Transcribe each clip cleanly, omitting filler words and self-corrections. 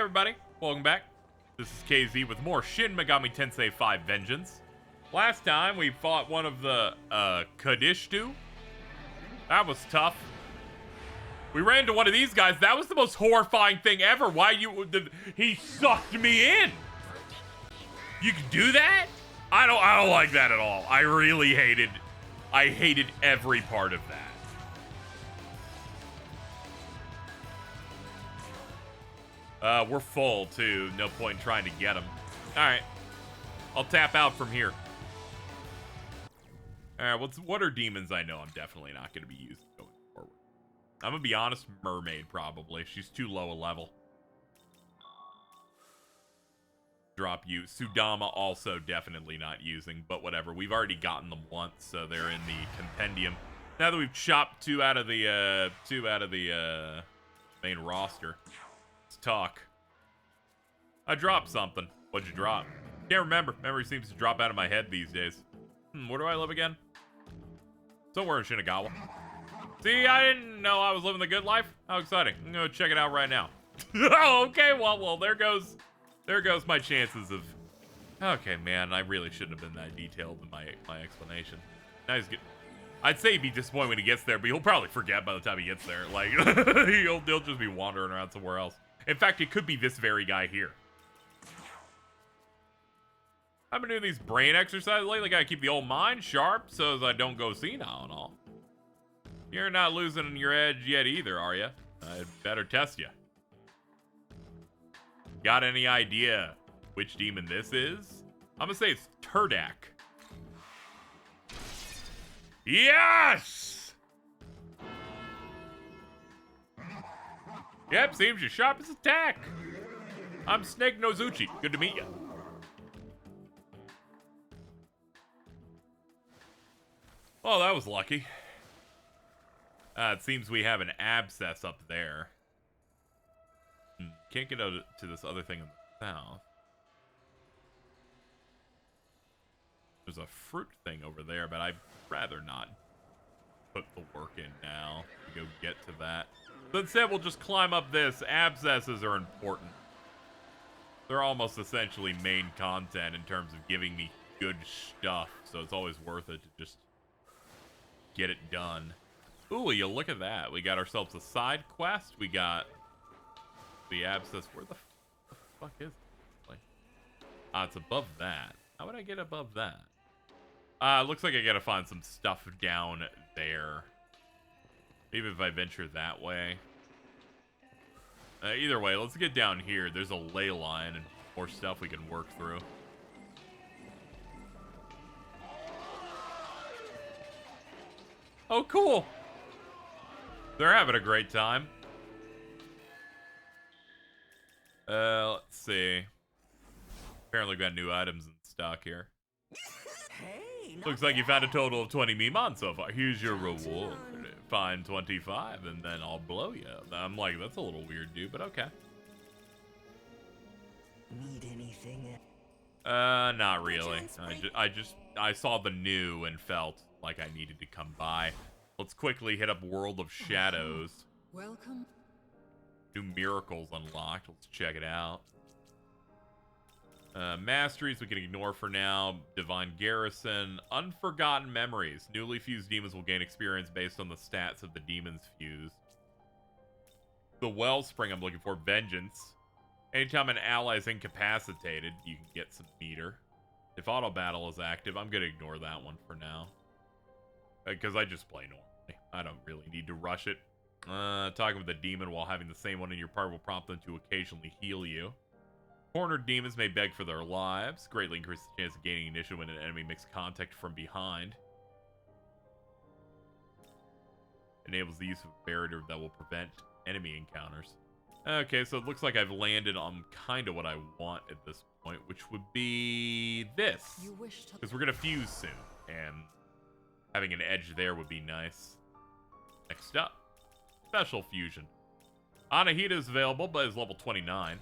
everybody, welcome back. This is KZ with more Shin Megami Tensei 5 Vengeance. Last time we fought one of the Kadishtu. That was tough. We ran into one of these guys. That was the most horrifying thing ever. He sucked me in. You can do that? I don't like that at all. I hated every part of that. We're full, too. No point in trying to get them. Alright. I'll tap out from here. Alright, what are demons I know I'm definitely not going to be using going forward? I'm going to be honest, Mermaid, probably. She's too low a level. Drop you. Sudama also definitely not using, but whatever. We've already gotten them once, so they're in the compendium. Now that we've chopped two out of the main roster, let's talk. I dropped something. What'd you drop? Can't remember. Memory seems to drop out of my head these days. Where do I live again? Somewhere in Shinagawa. See, I didn't know I was living the good life. How exciting. I'm gonna check it out right now. Oh, okay, well, there goes my chances of... Okay, man, I really shouldn't have been that detailed in my explanation. Now he's good. I'd say he'd be disappointed when he gets there, but he'll probably forget by the time he gets there. Like, he'll just be wandering around somewhere else. In fact, it could be this very guy here. I've been doing these brain exercises lately. Gotta keep the old mind sharp so as I don't go senile and all. You're not losing your edge yet either, are you? I'd better test you. Got any idea which demon this is? I'm gonna say it's Turdak. Yes! Yep, seems your sharpest attack. I'm Snake Nozuchi. Good to meet you. Oh, that was lucky. It seems we have an abscess up there. Can't get out to this other thing in the south. There's a fruit thing over there, but I'd rather not put the work in now to go get to that. So instead, we'll just climb up this. Abscesses are important. They're almost essentially main content in terms of giving me good stuff, so it's always worth it to just get it done. Ooh, you look at that. We got ourselves a side quest. We got the abscess. Where the fuck is it? Like, it's above that. How would I get above that? Looks like I gotta find some stuff down there. Maybe if I venture that way. Either way, let's get down here. There's a ley line and more stuff we can work through. Oh, cool. They're having a great time. Let's see. Apparently we got new items in stock here. Hey, looks like you found a total of 20 Mimon so far. Here's your reward. Find 25 and then I'll blow you. I'm like, that's a little weird, dude, but okay. Need anything? Not really. I saw the new and felt like I needed to come by. Let's quickly hit up World of Shadows. Welcome. New miracles unlocked. Let's check it out. Masteries we can ignore for now. Divine Garrison. Unforgotten Memories. Newly fused demons will gain experience based on the stats of the demons fused. The Wellspring I'm looking for. Vengeance. Anytime an ally is incapacitated, you can get some meter. If auto battle is active, I'm going to ignore that one for now. Because I just play normally. I don't really need to rush it. Talking with a demon while having the same one in your part will prompt them to occasionally heal you. Cornered demons may beg for their lives. Greatly increase the chance of gaining initiative when an enemy makes contact from behind. Enables the use of a barrier that will prevent enemy encounters. Okay, so it looks like I've landed on kind of what I want at this point, which would be this. Because we're going to fuse soon, and having an edge there would be nice. Next up, Special Fusion. Anahita is available, but is level 29.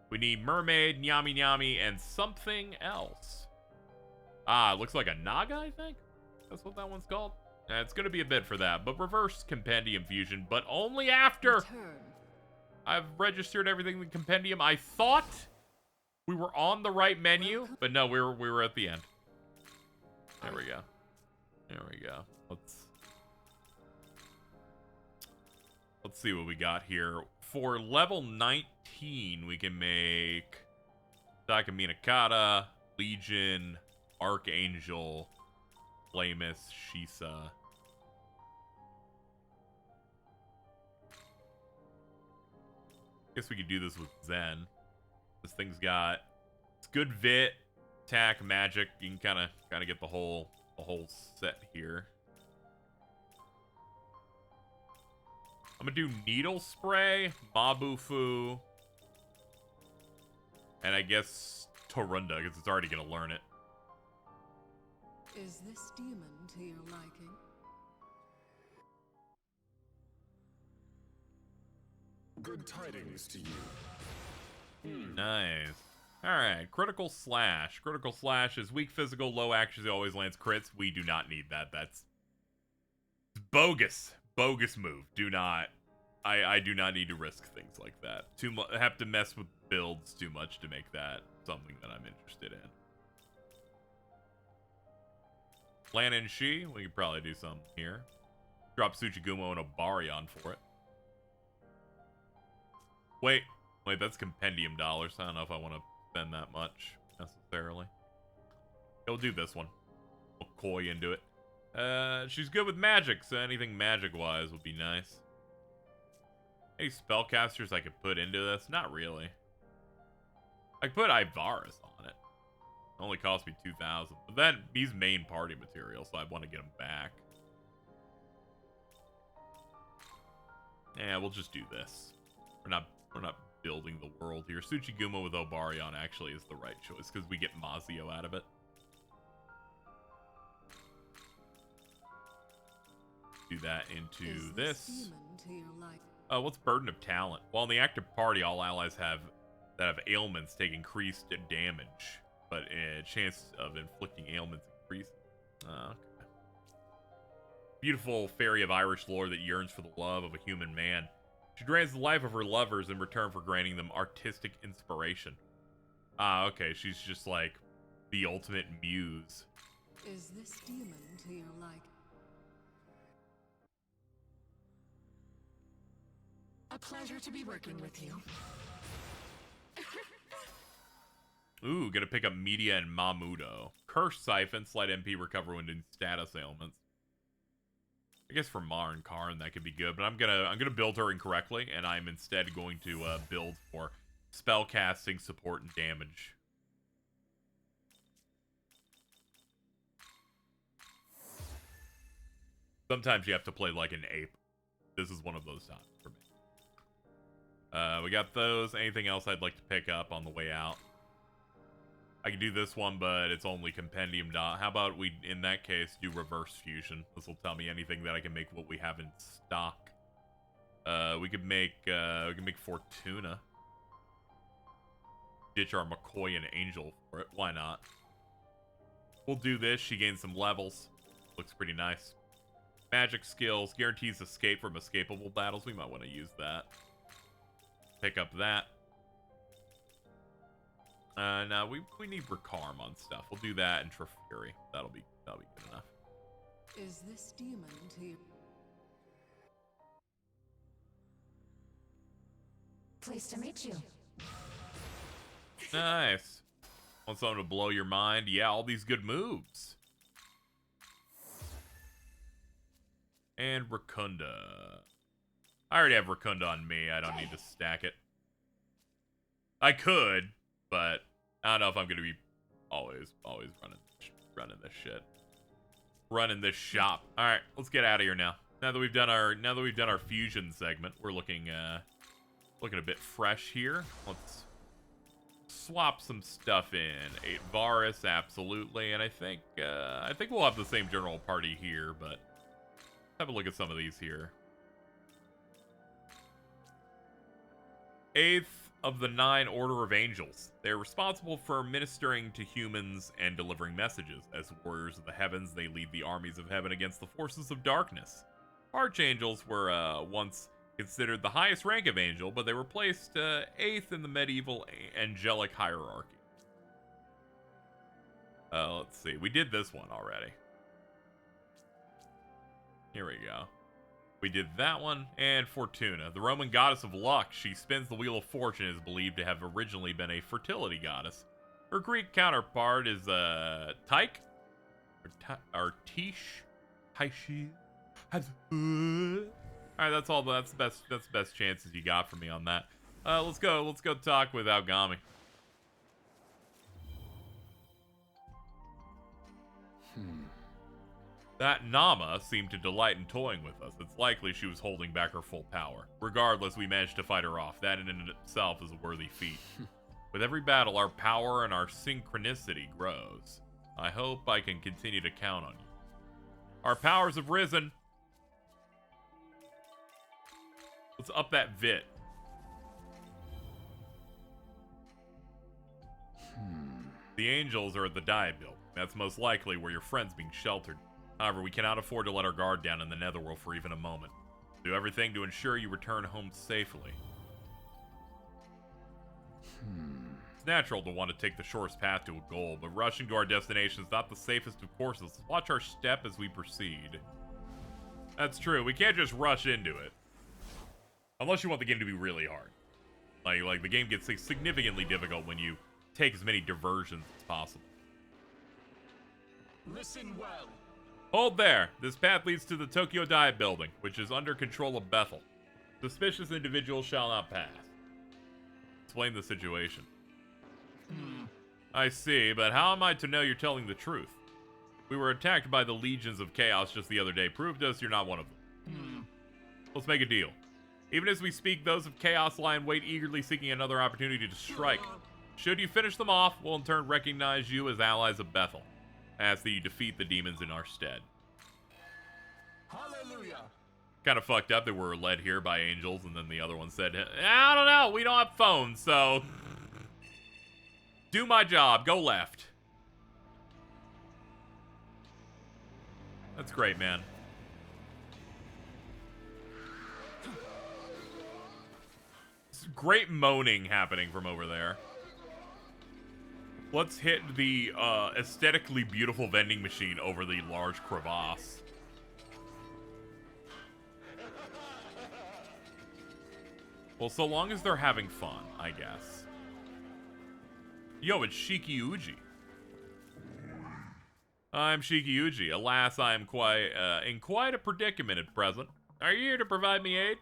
We need Mermaid, Nyami Nyami, and something else. It looks like a Naga, I think? That's what that one's called? It's going to be a bit for that, but reverse Compendium Fusion, but only after... Return. I've registered everything in the compendium. I thought we were on the right menu, but no, we were at the end. There we go. There we go. Let's see what we got here. For level 19, we can make Dakaminakata, Legion, Archangel, Flamus, Shisa. Guess we could do this with Zen. This thing's got it's good vit, attack, magic. You can kind of get the whole set here. I'm gonna do Needle Spray, Mabufu, and I guess Torunda, because it's already gonna learn it. Is this demon to your liking? Good tidings to you. Nice. Alright, Critical Slash. Critical Slash is weak physical, low accuracy, always lands crits. We do not need that. That's bogus. Bogus move. Do not. I do not need to risk things like that. I have to mess with builds too much to make that something that I'm interested in. Lan and Shi, we could probably do something here. Drop Tsuchigumo and Obarion for it. Wait, that's compendium dollars. I don't know if I want to spend that much necessarily. We'll do this one. We'll coy into it. She's good with magic, so anything magic-wise would be nice. Any spellcasters I could put into this? Not really. I could put Ivaris on it. Only cost me 2,000. But then he's main party material, so I want to get him back. Yeah, we'll just do this. We're not building the world here. Tsuchigumo with Obarion actually is the right choice because we get Mazio out of it. Do that into this. What's Burden of Talent? Well, in the active party, all allies that have ailments take increased damage, but a chance of inflicting ailments increases. Okay. Beautiful fairy of Irish lore that yearns for the love of a human man. She drains the life of her lovers in return for granting them artistic inspiration. Okay, she's just like the ultimate muse. Is this demon to your liking? A pleasure to be working with you. Ooh, gonna pick up Media and Mamudo. Curse Siphon, slight MP recover when in status ailments. I guess for Mar and Karn that could be good, but I'm gonna build her incorrectly, and I'm instead going to build for spellcasting, support, and damage. Sometimes you have to play like an ape. This is one of those times for me. We got those. Anything else I'd like to pick up on the way out? I can do this one, but it's only compendium dot. How about we, in that case, do reverse fusion? This will tell me anything that I can make what we have in stock. We can make Fortuna. Ditch our McCoy and Angel for it. Why not? We'll do this. She gains some levels. Looks pretty nice. Magic skills. Guarantees escape from escapable battles. We might want to use that. Pick up that. No, we need Recarm on stuff. We'll do that and Trifuri. That'll be good enough. Is this demon to you? Pleased to meet you. Nice. Want someone to blow your mind? Yeah, all these good moves. And Rakunda. I already have Rakunda on me. I don't need to stack it. I could, but I don't know if I'm gonna be always running this shit. Running this shop. Alright, let's get out of here now. Now that we've done our fusion segment, we're looking a bit fresh here. Let's swap some stuff in. 8 Varus, absolutely, and I think we'll have the same general party here, but let's have a look at some of these here. 8th of the 9 Order of Angels. They're responsible for ministering to humans and delivering messages. As warriors of the heavens, they lead the armies of heaven against the forces of darkness. Archangels were once Considered the highest rank of angel, but they were placed 8th in the medieval angelic hierarchy. Let's see. We did this one already. Here we go. We did that one, and Fortuna, the Roman goddess of luck. She spins the wheel of fortune, is believed to have originally been a fertility goddess. Her Greek counterpart is Tyche, or Tish, Tyche. All right, that's all. That's the best chances you got from me on that. Let's go talk with Aogami. That Nama seemed to delight in toying with us. It's likely she was holding back her full power. Regardless, we managed to fight her off. That in and of itself is a worthy feat. With every battle, our power and our synchronicity grows. I hope I can continue to count on you. Our powers have risen. Let's up that vit. The angels are at the diet building. That's most likely where your friend's being sheltered. However, we cannot afford to let our guard down in the netherworld for even a moment. Do everything to ensure you return home safely. It's natural to want to take the shortest path to a goal, but rushing to our destination is not the safest of courses. Let's watch our step as we proceed. That's true. We can't just rush into it. Unless you want the game to be really hard. Like the game gets significantly difficult when you take as many diversions as possible. Listen well. Hold there. This path leads to the Tokyo Diet Building, which is under control of Bethel. Suspicious individuals shall not pass. Explain the situation. I see, but how am I to know you're telling the truth? We were attacked by the legions of chaos just the other day. Prove to us you're not one of them. Let's make a deal. Even as we speak, those of chaos lie in wait, eagerly seeking another opportunity to strike. Should you finish them off, we'll in turn recognize you as allies of Bethel. I ask that you defeat the demons in our stead. Hallelujah. Kind of fucked up that we're led here by angels, and then the other one said, I don't know, we don't have phones, so... do my job, go left. That's great, man. It's great moaning happening from over there. Let's hit the aesthetically beautiful vending machine over the large crevasse. Well, so long as they're having fun, I guess. Yo, it's Shiki Uji. I'm Shiki Uji. Alas, I am in quite a predicament at present. Are you here to provide me aid?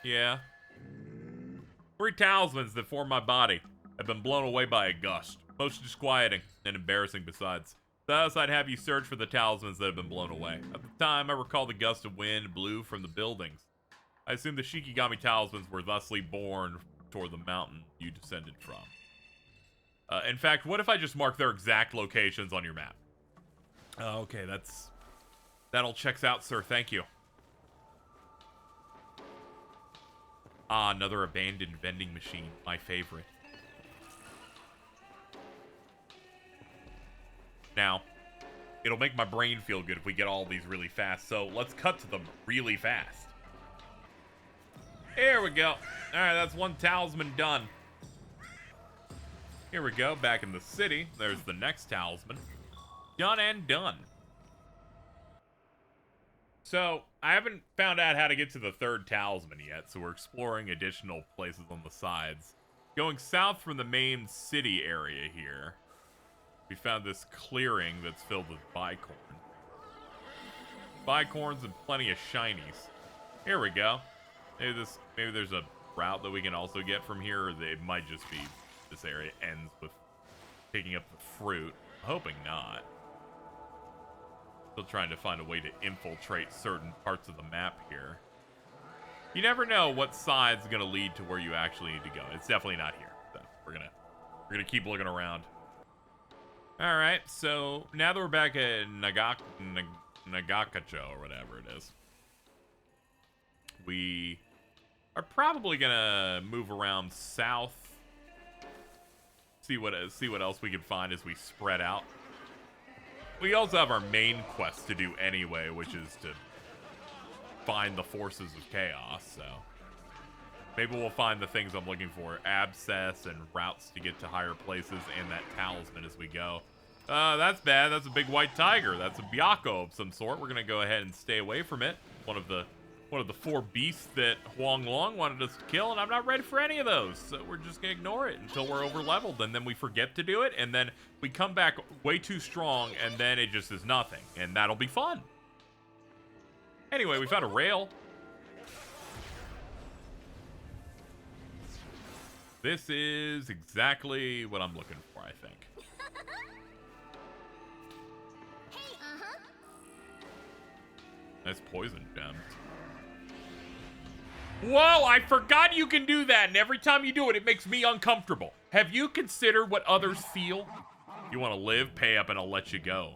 Yeah. 3 talismans that form my body have been blown away by a gust. Most disquieting and embarrassing besides. Thus, I'd have you search for the talismans that have been blown away. At the time, I recall the gust of wind blew from the buildings. I assume the Shikigami talismans were thusly born toward the mountain you descended from. In fact, what if I just mark their exact locations on your map? Okay, that all checks out, sir. Thank you. Ah, another abandoned vending machine. My favorite. Now, it'll make my brain feel good if we get all these really fast, so let's cut to them really fast. There we go. Alright, that's 1 talisman done. Here we go, back in the city. There's the next talisman. Done and done. So, I haven't found out how to get to the 3rd talisman yet, so we're exploring additional places on the sides. Going south from the main city area here, we found this clearing that's filled with bicorn. Bicorns and plenty of shinies. Here we go. Maybe there's a route that we can also get from here, or it might just be this area ends with picking up the fruit. I'm hoping not. Still trying to find a way to infiltrate certain parts of the map here. You never know what side's gonna lead to where you actually need to go. It's definitely not here. So we're gonna keep looking around. Alright, so now that we're back at Nagakacho or whatever it is, we are probably gonna move around south. See what else we can find as we spread out. We also have our main quest to do anyway, which is to find the forces of chaos, so Maybe we'll find the things I'm looking for. Abscess and routes to get to higher places and that talisman as we go. That's bad. That's a big white tiger. That's a Byakko of some sort. We're going to go ahead and stay away from it. One of the 4 beasts that Huang Long wanted us to kill, and I'm not ready for any of those. So we're just going to ignore it until we're over leveled, and then we forget to do it, and then we come back way too strong, and then it just is nothing, and that'll be fun. Anyway, we found a rail. This is exactly what I'm looking for, I think. Nice poison gems. Whoa, I forgot you can do that, and every time you do it, it makes me uncomfortable. Have you considered what others feel? You want to live? Pay up and I'll let you go.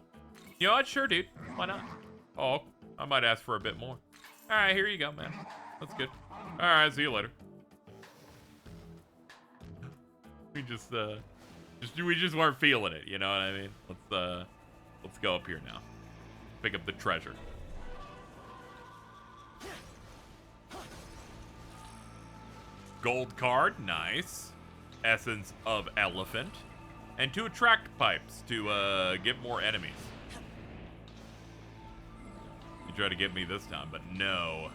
You know what? Sure, dude. Why not? Oh, I might ask for a bit more. All right, here you go, man. That's good. All right, see you later. We just weren't feeling it, you know what I mean? Let's go up here now. Pick up the treasure. Gold card, nice. Essence of elephant. And 2 attract pipes to get more enemies. You tried to get me this time, but no.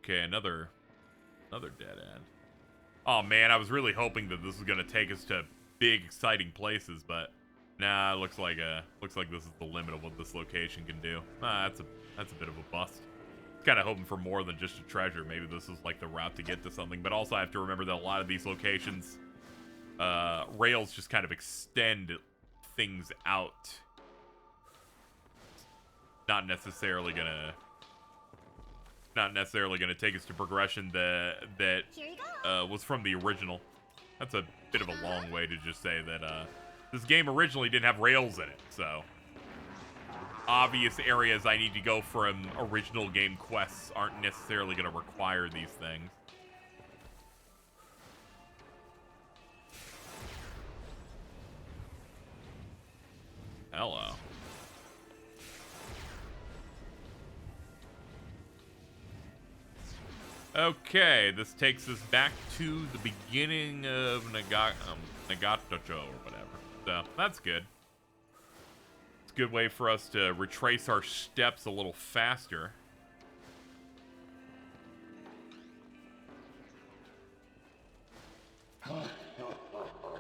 Okay, another dead end. Oh man, I was really hoping that this was gonna take us to big, exciting places, but nah, it looks like this is the limit of what this location can do. That's a bit of a bust. Kind of hoping for more than just a treasure. Maybe this is like the route to get to something, but also I have to remember that a lot of these locations, rails just kind of extend things out. Not necessarily gonna take us to progression that was from the original. That's a bit of a long way to just say that this game originally didn't have rails in it, so obvious areas I need to go from original game quests aren't necessarily going to require these things. Hello. Okay, this takes us back to the beginning of Nagatocho or whatever. So, that's good. It's a good way for us to retrace our steps a little faster.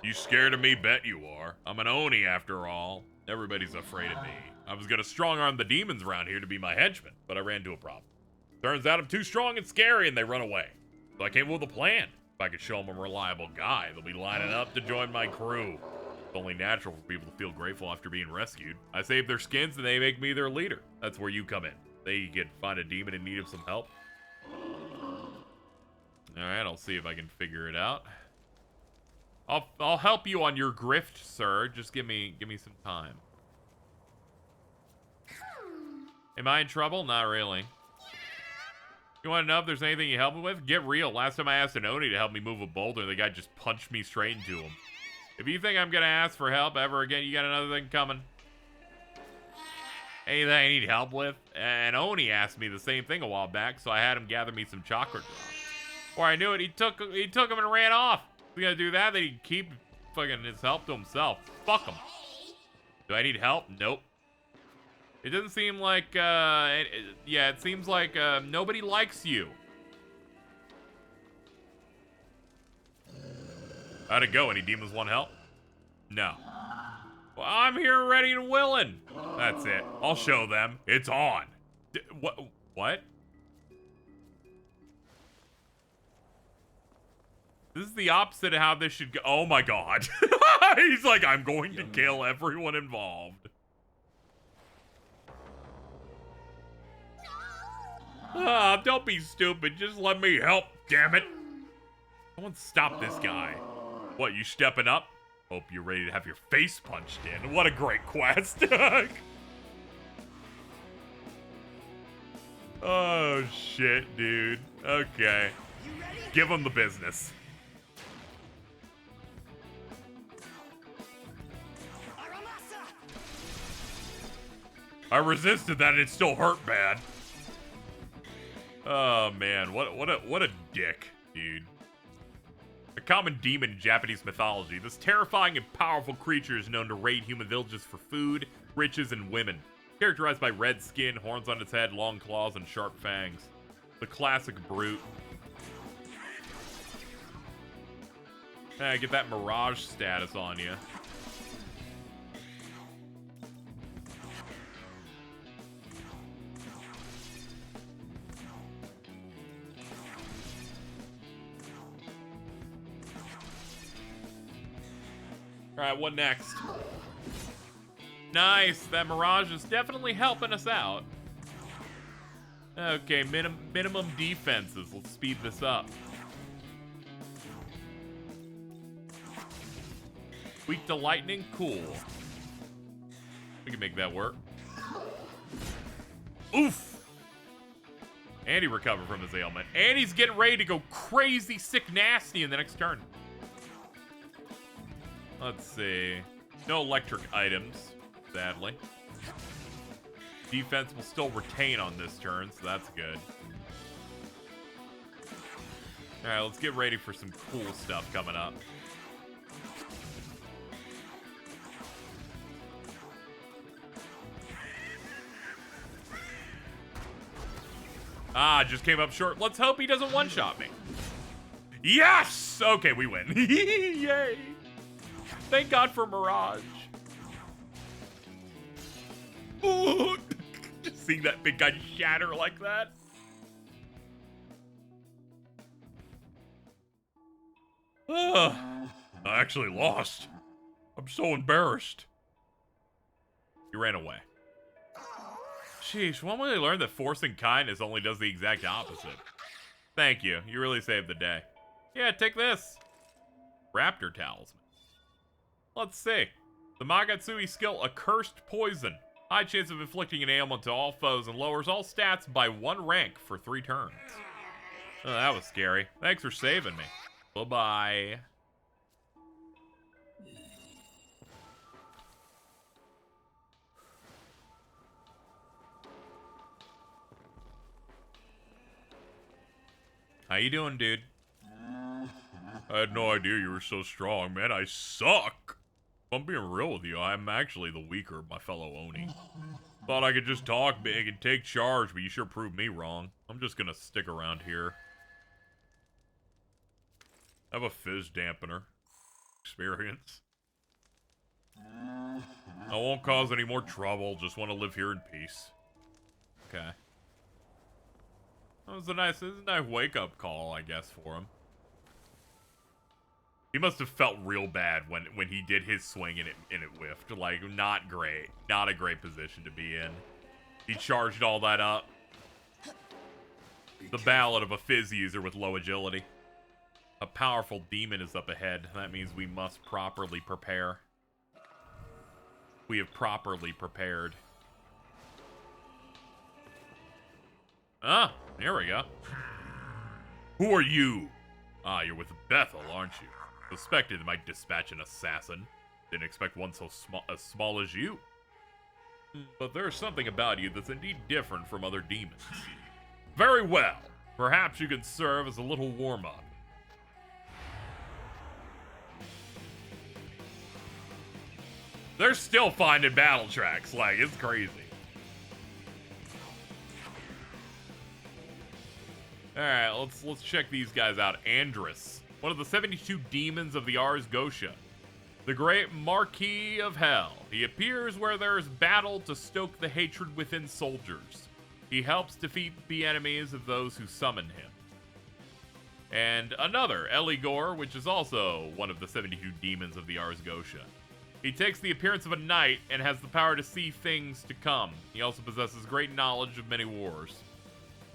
You scared of me? Bet you are. I'm an Oni after all. Everybody's afraid of me. I was gonna strong-arm the demons around here to be my henchmen, but I ran into a problem. Turns out I'm too strong and scary and they run away. So I came up with a plan. If I could show them a reliable guy, they'll be lining up to join my crew. It's only natural for people to feel grateful after being rescued. I save their skins and they make me their leader. That's where you come in. They can find a demon in need of some help. Alright, I'll see if I can figure it out. I'll help you on your grift, sir. Just give me some time. Am I in trouble? Not really. You want to know if there's anything you help me with? Get real. Last time I asked an Oni to help me move a boulder, the guy just punched me straight into him. If you think I'm gonna ask for help ever again, you got another thing coming. Anything I need help with? An Oni asked me the same thing a while back, so I had him gather me some chakra drops. Before I knew it, he took him and ran off. If he's gonna do that, then he'd keep fucking his help to himself. Fuck him. Do I need help? Nope. It doesn't seem like, it seems like nobody likes you. How'd it go? Any demons want help? No. Well, I'm here ready and willing. That's it. I'll show them. It's on. What? This is the opposite of how this should go. Oh my god. He's like, I'm going to kill everyone involved. Ah, don't be stupid. Just let me help, damn it. Someone stop this guy. What, you stepping up? Hope you're ready to have your face punched in. What a great quest. Oh, shit, dude. Okay. Give him the business. I resisted that and it still hurt bad. Oh man, what a dick, dude. A common demon in Japanese mythology, this terrifying and powerful creature is known to raid human villages for food, riches, and women. Characterized by red skin, horns on its head, long claws, and sharp fangs. The classic brute. Get that mirage status on you. Alright, what next? Nice! That mirage is definitely helping us out. Okay, minimum defenses. Let's speed this up. Weak to lightning? Cool. We can make that work. Oof! And he recovered from his ailment. And he's getting ready to go crazy, sick, nasty in the next turn. Let's see. No electric items, sadly. Defense will still retain on this turn, so that's good. Alright, let's get ready for some cool stuff coming up. Ah, just came up short. Let's hope he doesn't one-shot me. Yes! Okay, we win. Yay! Thank God for Mirage. Ooh, just seeing that big guy shatter like that. I actually lost. I'm so embarrassed. You ran away. Sheesh, when will I learn that forcing kindness only does the exact opposite? Thank you. You really saved the day. Yeah, take this. Raptor Talisman. Let's see. The Magatsui skill, Accursed Poison. High chance of inflicting an ailment to all foes and lowers all stats by 1 rank for 3 turns. Oh, that was scary. Thanks for saving me. Bye-bye. How you doing, dude? I had no idea you were so strong, man. I suck. If I'm being real with you, I'm actually the weaker of my fellow Oni. Thought I could just talk big and take charge, but you sure proved me wrong. I'm just gonna stick around here. Have a fizz dampener. Experience. I won't cause any more trouble, just want to live here in peace. Okay. That was a nice wake-up call, I guess, for him. He must have felt real bad when he did his swing and it whiffed. Like, not great. Not a great position to be in. He charged all that up. The ballad of a fizz user with low agility. A powerful demon is up ahead. That means we must properly prepare. We have properly prepared. Ah, here we go. Who are you? Ah, you're with Bethel, aren't you? Suspected they might dispatch an assassin. Didn't expect one so small as you. But there's something about you that's indeed different from other demons. Very well. Perhaps you can serve as a little warm-up. They're still finding battle tracks. Like, it's crazy. Alright, let's check these guys out. Andrus, one of the 72 demons of the Ars Gotia. The great Marquis of Hell. He appears where there is battle to stoke the hatred within soldiers. He helps defeat the enemies of those who summon him. And another, Eligor, which is also one of the 72 demons of the Ars Gotia. He takes the appearance of a knight and has the power to see things to come. He also possesses great knowledge of many wars.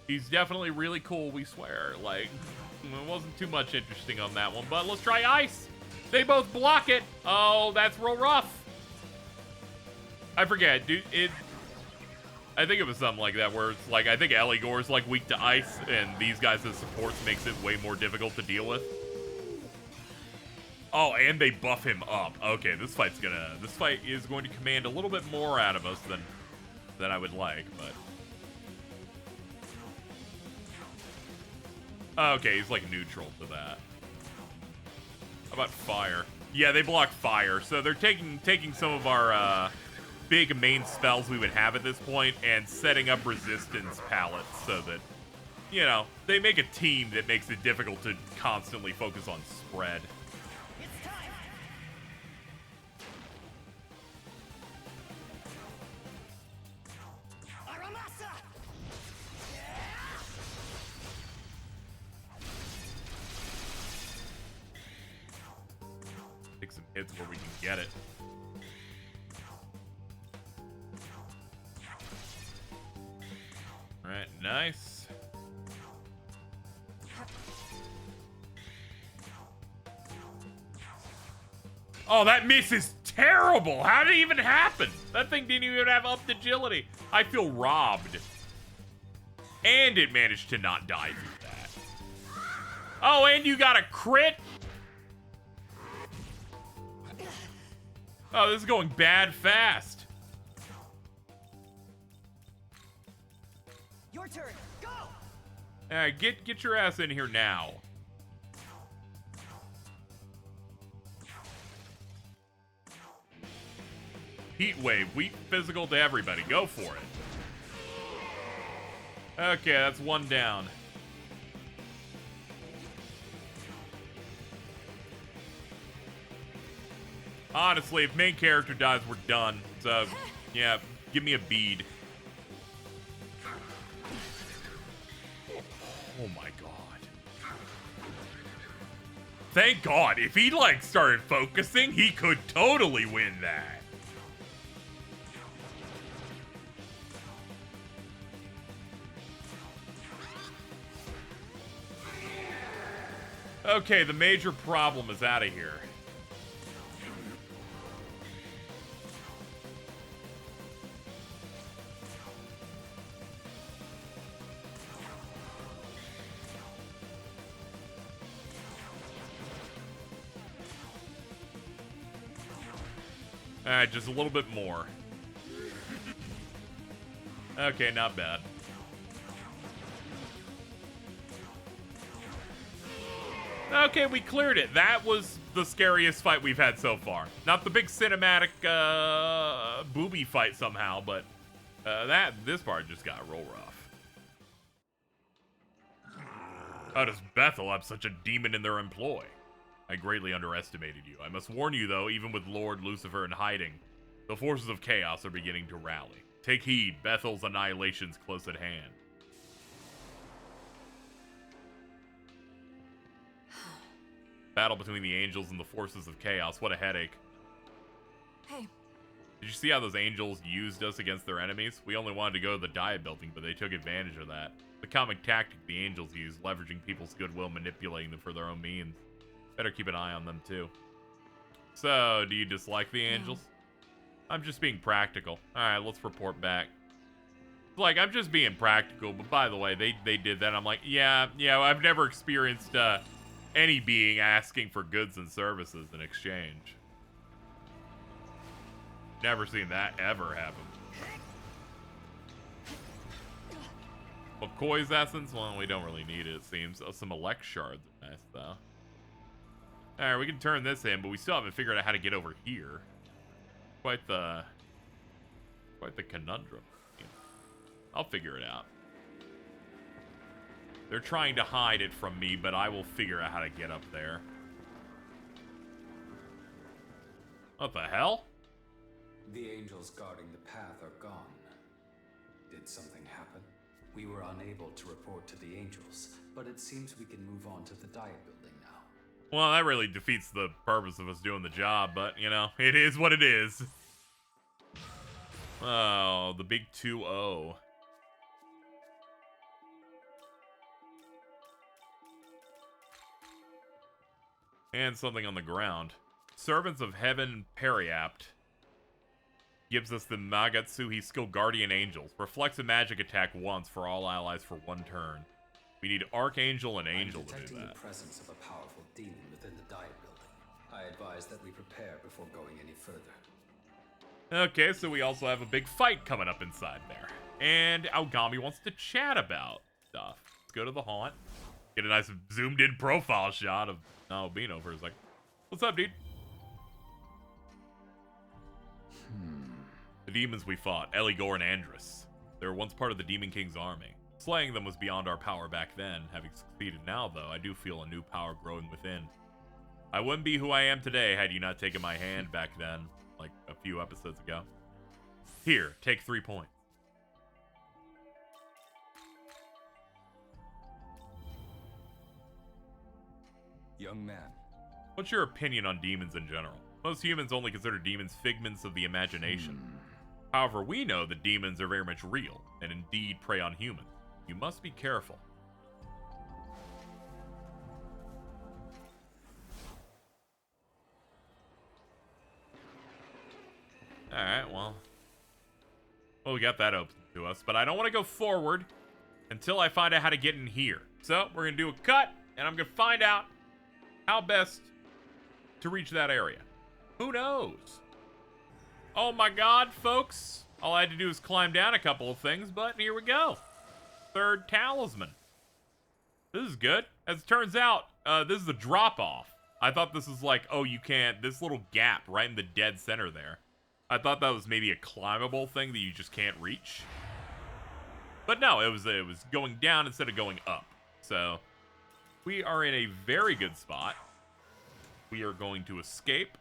He's definitely really cool, we swear. Like, it wasn't too much interesting on that one, but let's try ice. They both block it. Oh, that's real rough. I forget, dude. I think it was something like that where it's like, I think Eligor's like weak to ice, and these guys as supports makes it way more difficult to deal with. Oh, and they buff him up. Okay, this fight is going to command a little bit more out of us than I would like, but Oh, okay, he's like neutral to that. How about fire? Yeah, they block fire, so they're taking some of our big main spells we would have at this point and setting up resistance palettes so that, you know, they make a team that makes it difficult to constantly focus on spread. It's time. Aramasa. Take some hits where we can get it. Alright, nice. Oh, that miss is terrible! How did it even happen? That thing didn't even have upped agility. I feel robbed. And it managed to not die through that. Oh, and you got a crit? Oh, this is going bad fast. Your turn. Go. Alright, get your ass in here now. Heat wave, weak physical to everybody. Go for it. Okay, that's one down. Honestly, if main character dies, we're done. So, yeah, give me a bead. Oh my god. Thank God. If he, like, started focusing, he could totally win that. Okay, the major problem is out of here. Alright, just a little bit more. Okay, not bad. Okay, we cleared it. That was the scariest fight we've had so far. Not the big cinematic booby fight somehow, but this part just got real rough. How does Bethel have such a demon in their employ? I greatly underestimated you. I must warn you, though, even with Lord Lucifer in hiding, the forces of chaos are beginning to rally. Take heed, Bethel's annihilation's close at hand. Battle between the angels and the forces of chaos. What a headache. Hey. Did you see how those angels used us against their enemies? We only wanted to go to the diet building, but they took advantage of that. The comic tactic the angels use, leveraging people's goodwill, manipulating them for their own means. Better keep an eye on them, too. So, do you dislike the angels? No. I'm just being practical. Alright, let's report back. Like, I'm just being practical, but by the way, they did that. I'm like, yeah, I've never experienced, any being asking for goods and services in exchange. Never seen that ever happen. McCoy's essence? Well, we don't really need it, it seems. Oh, some elect shards are nice, though. Alright, we can turn this in, but we still haven't figured out how to get over here. Quite the conundrum. Yeah. I'll figure it out. They're trying to hide it from me, but I will figure out how to get up there. What the hell? The angels guarding the path are gone. Did something happen? We were unable to report to the angels, but it seems we can move on to the diet building now. Well, that really defeats the purpose of us doing the job, but, you know, it is what it is. Oh, the big 2-0. And something on the ground. Servants of Heaven Periapt gives us the Magatsuhi skill Guardian Angels. Reflects a magic attack once for all allies for one turn. We need Archangel and Angel to do detecting that. the presence of a powerful demon within the diet building. I advise that we prepare before going any further. Okay, so we also have a big fight coming up inside there. And Aogami wants to chat about stuff. Let's go to the haunt. Get a nice zoomed in profile shot of Albino for a second. What's up, dude? The demons we fought, Eligor and Andrus. They were once part of the Demon King's army. Slaying them was beyond our power back then. Having succeeded now, though, I do feel a new power growing within. I wouldn't be who I am today had you not taken my hand back then, like a few episodes ago. Here, take 3 points. Young man. What's your opinion on demons in general? Most humans only consider demons figments of the imagination. However, we know that demons are very much real, and indeed prey on humans. You must be careful. Alright, well, we got that open to us, but I don't want to go forward until I find out how to get in here. So, we're going to do a cut, and I'm going to find out how best to reach that area. Who knows? Oh my god, folks. All I had to do is climb down a couple of things, but here we go. 3rd talisman. This is good. As it turns out, this is a drop-off. I thought this was like, oh, you can't, this little gap right in the dead center there. I thought that was maybe a climbable thing that you just can't reach. But no, it was going down instead of going up. So, we are in a very good spot. We are going to escape.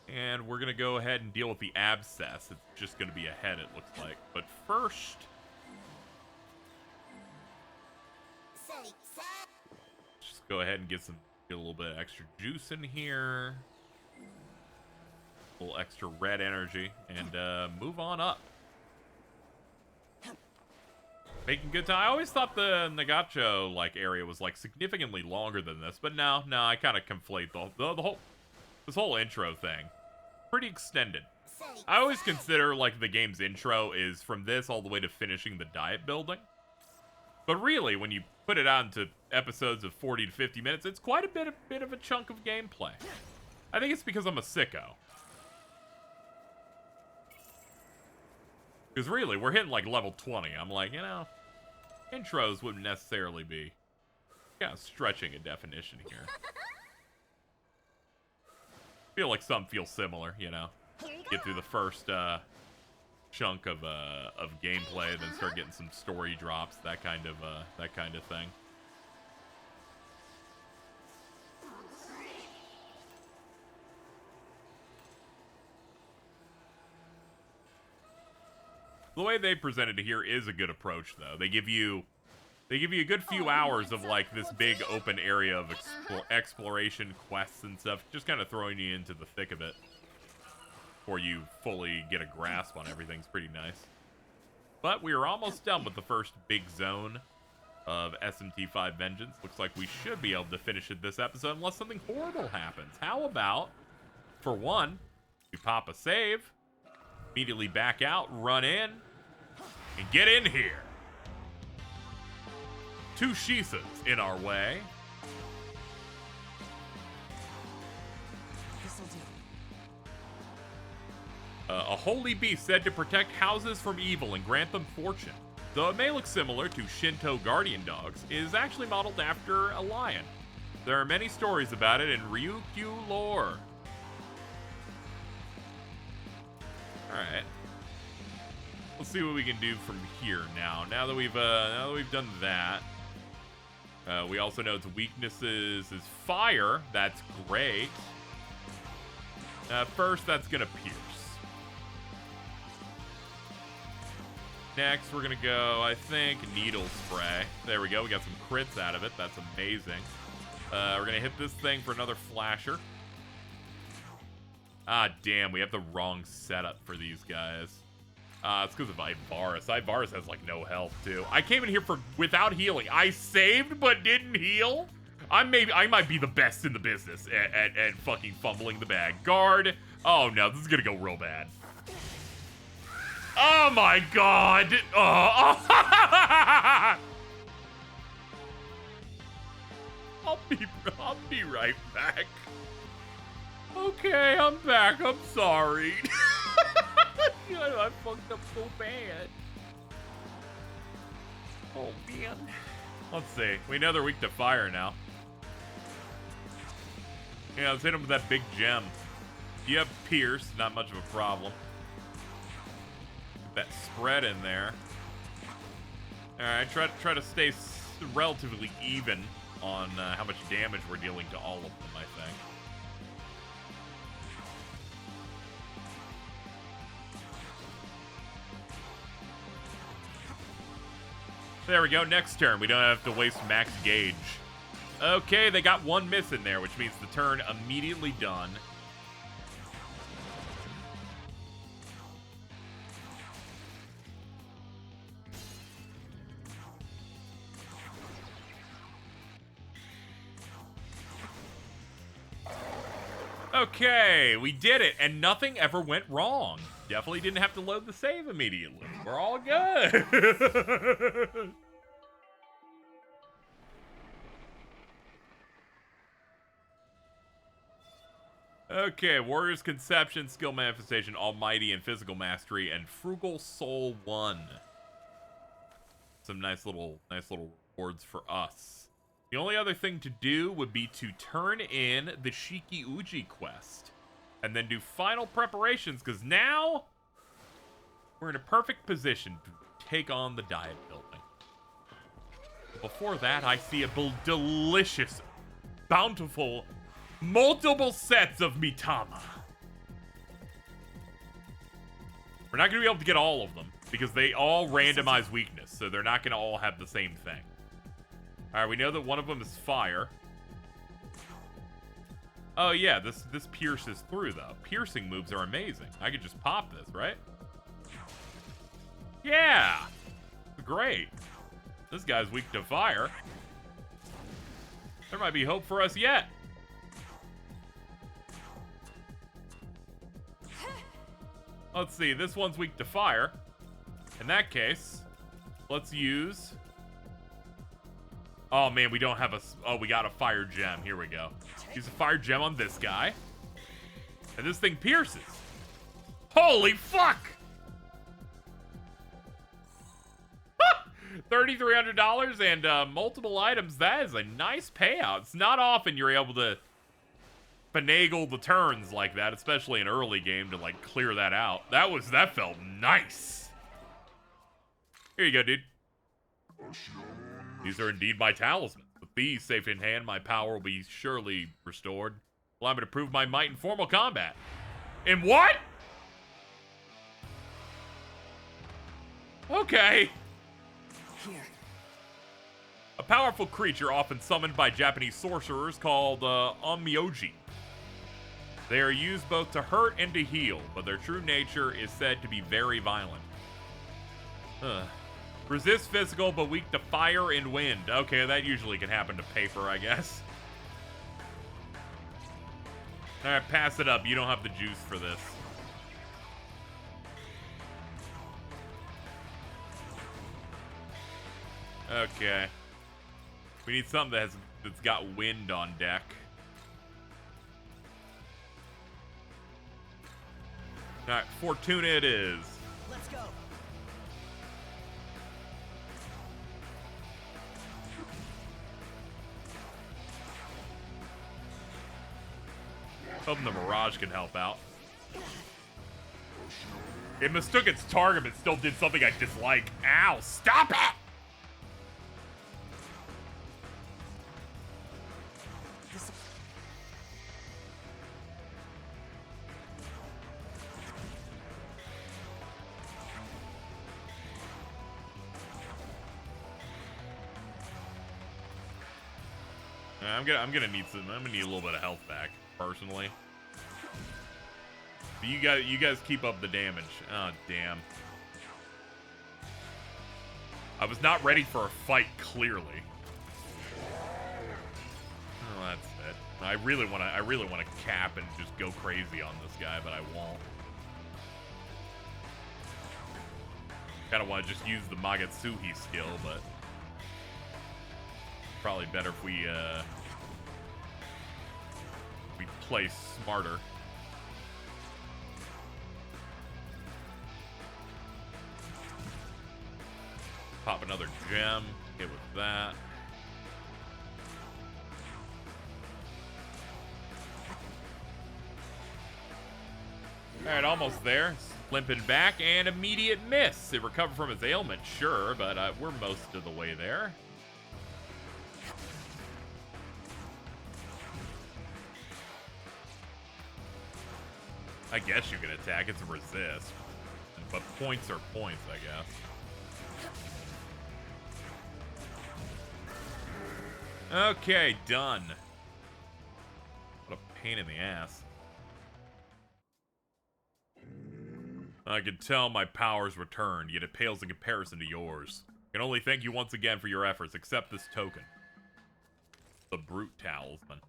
And we're going to go ahead and deal with the abscess. It's just going to be ahead, it looks like. But first, just go ahead and get a little bit of extra juice in here. A little extra red energy. And move on up. Making good time. I always thought the Nagacho area was significantly longer than this, but no, I kind of conflate this whole intro thing. Pretty extended. I always consider the game's intro is from this all the way to finishing the diet building. But really, when you put it out into episodes of 40 to 50 minutes, it's quite a bit of a chunk of gameplay. I think it's because I'm a sicko. Because really, we're hitting level 20. I'm intros wouldn't necessarily be kind of stretching a definition here. Feel like some feel similar, you know. Get through the first chunk of gameplay, then start getting some story drops, that kind of thing. The way they presented it here is a good approach, though. They give you a good few hours of this big open area of exploration, quests and stuff, just kind of throwing you into the thick of it before you fully get a grasp on everything's pretty nice. But we are almost done with the first big zone of SMT5 Vengeance. Looks like we should be able to finish it this episode unless something horrible happens. How about, for one, we pop a save, immediately back out, run in, and get in here. 2 Shisas in our way. A holy beast said to protect houses from evil and grant them fortune. Though it may look similar to Shinto guardian dogs, it is actually modeled after a lion. There are many stories about it in Ryukyu lore. Alright. Let's see what we can do from here now. Now that we've done that. We also know its weaknesses is fire. That's great. First, that's gonna pierce. Next, we're gonna go, I think, needle spray. There we go. We got some crits out of it. That's amazing. We're gonna hit this thing for another flasher. Ah, damn. We have the wrong setup for these guys. It's because of Ivarus. Ivarus has no health too. I came in here without healing. I saved but didn't heal. I might be the best in the business at fucking fumbling the bag. Guard. Oh no, this is gonna go real bad. Oh my god. Oh. I'll be right back. Okay, I'm back. I'm sorry. I fucked up so bad. Oh, man. Let's see. We know they're weak to fire now. Yeah, let's hit them with that big gem. You have Pierce, not much of a problem. Get that spread in there. Alright, try to stay relatively even on how much damage we're dealing to all of them, I think. There we go, next turn. We don't have to waste max gauge. Okay, they got one miss in there, which means the turn immediately done. Okay, we did it, and nothing ever went wrong. Definitely didn't have to load the save immediately. We're all good. Okay, Warrior's Conception, Skill Manifestation, Almighty, and Physical Mastery, and Frugal Soul 1. Some nice little rewards for us. The only other thing to do would be to turn in the Shiki Uji quest. And then do final preparations, because now we're in a perfect position to take on the diet building. Before that, I see a delicious, bountiful, multiple sets of Mitama. We're not going to be able to get all of them, because they all randomize weakness, so they're not going to all have the same thing. Alright, we know that one of them is fire. Oh yeah, this pierces through, though. Piercing moves are amazing. I could just pop this, right? Yeah! Great. This guy's weak to fire. There might be hope for us yet. Let's see, this one's weak to fire. In that case, let's use... Oh man, we don't have a... Oh, we got a fire gem. Here we go. Use a fire gem on this guy. And this thing pierces. Holy fuck! $3,300 and multiple items. That is a nice payout. It's not often you're able to finagle the turns like that, especially in early game, to like clear that out. That felt nice. Here you go, dude. These are indeed my talismans. With these safe in hand, my power will be surely restored. Allow me to prove my might in formal combat. In what? Okay. Here. A powerful creature often summoned by Japanese sorcerers called Onmyoji. They are used both to hurt and to heal, but their true nature is said to be very violent. Resist physical, but weak to fire and wind. Okay, that usually can happen to paper, I guess. Alright, pass it up. You don't have the juice for this. Okay. We need something that's got wind on deck. Alright, Fortuna it is. Let's go. Hoping the Mirage can help out. It mistook its target, but still did something I dislike. Ow, stop it! I'm gonna need some. I'm gonna need a little bit of health back, personally. But you guys keep up the damage. Oh damn! I was not ready for a fight. Clearly. Oh, that's it. I really want to cap and just go crazy on this guy, but I won't. Kind of want to just use the Magatsuhi skill, but probably better if we play smarter. Pop another gem. Hit with that. Alright, almost there. Limping back, and immediate miss. It recovered from its ailment, sure, but we're most of the way there. I guess you can attack. It's a resist. But points are points, I guess. Okay, done. What a pain in the ass. I can tell my powers returned, yet it pales in comparison to yours. I can only thank you once again for your efforts. Accept this token. The Brute Talisman.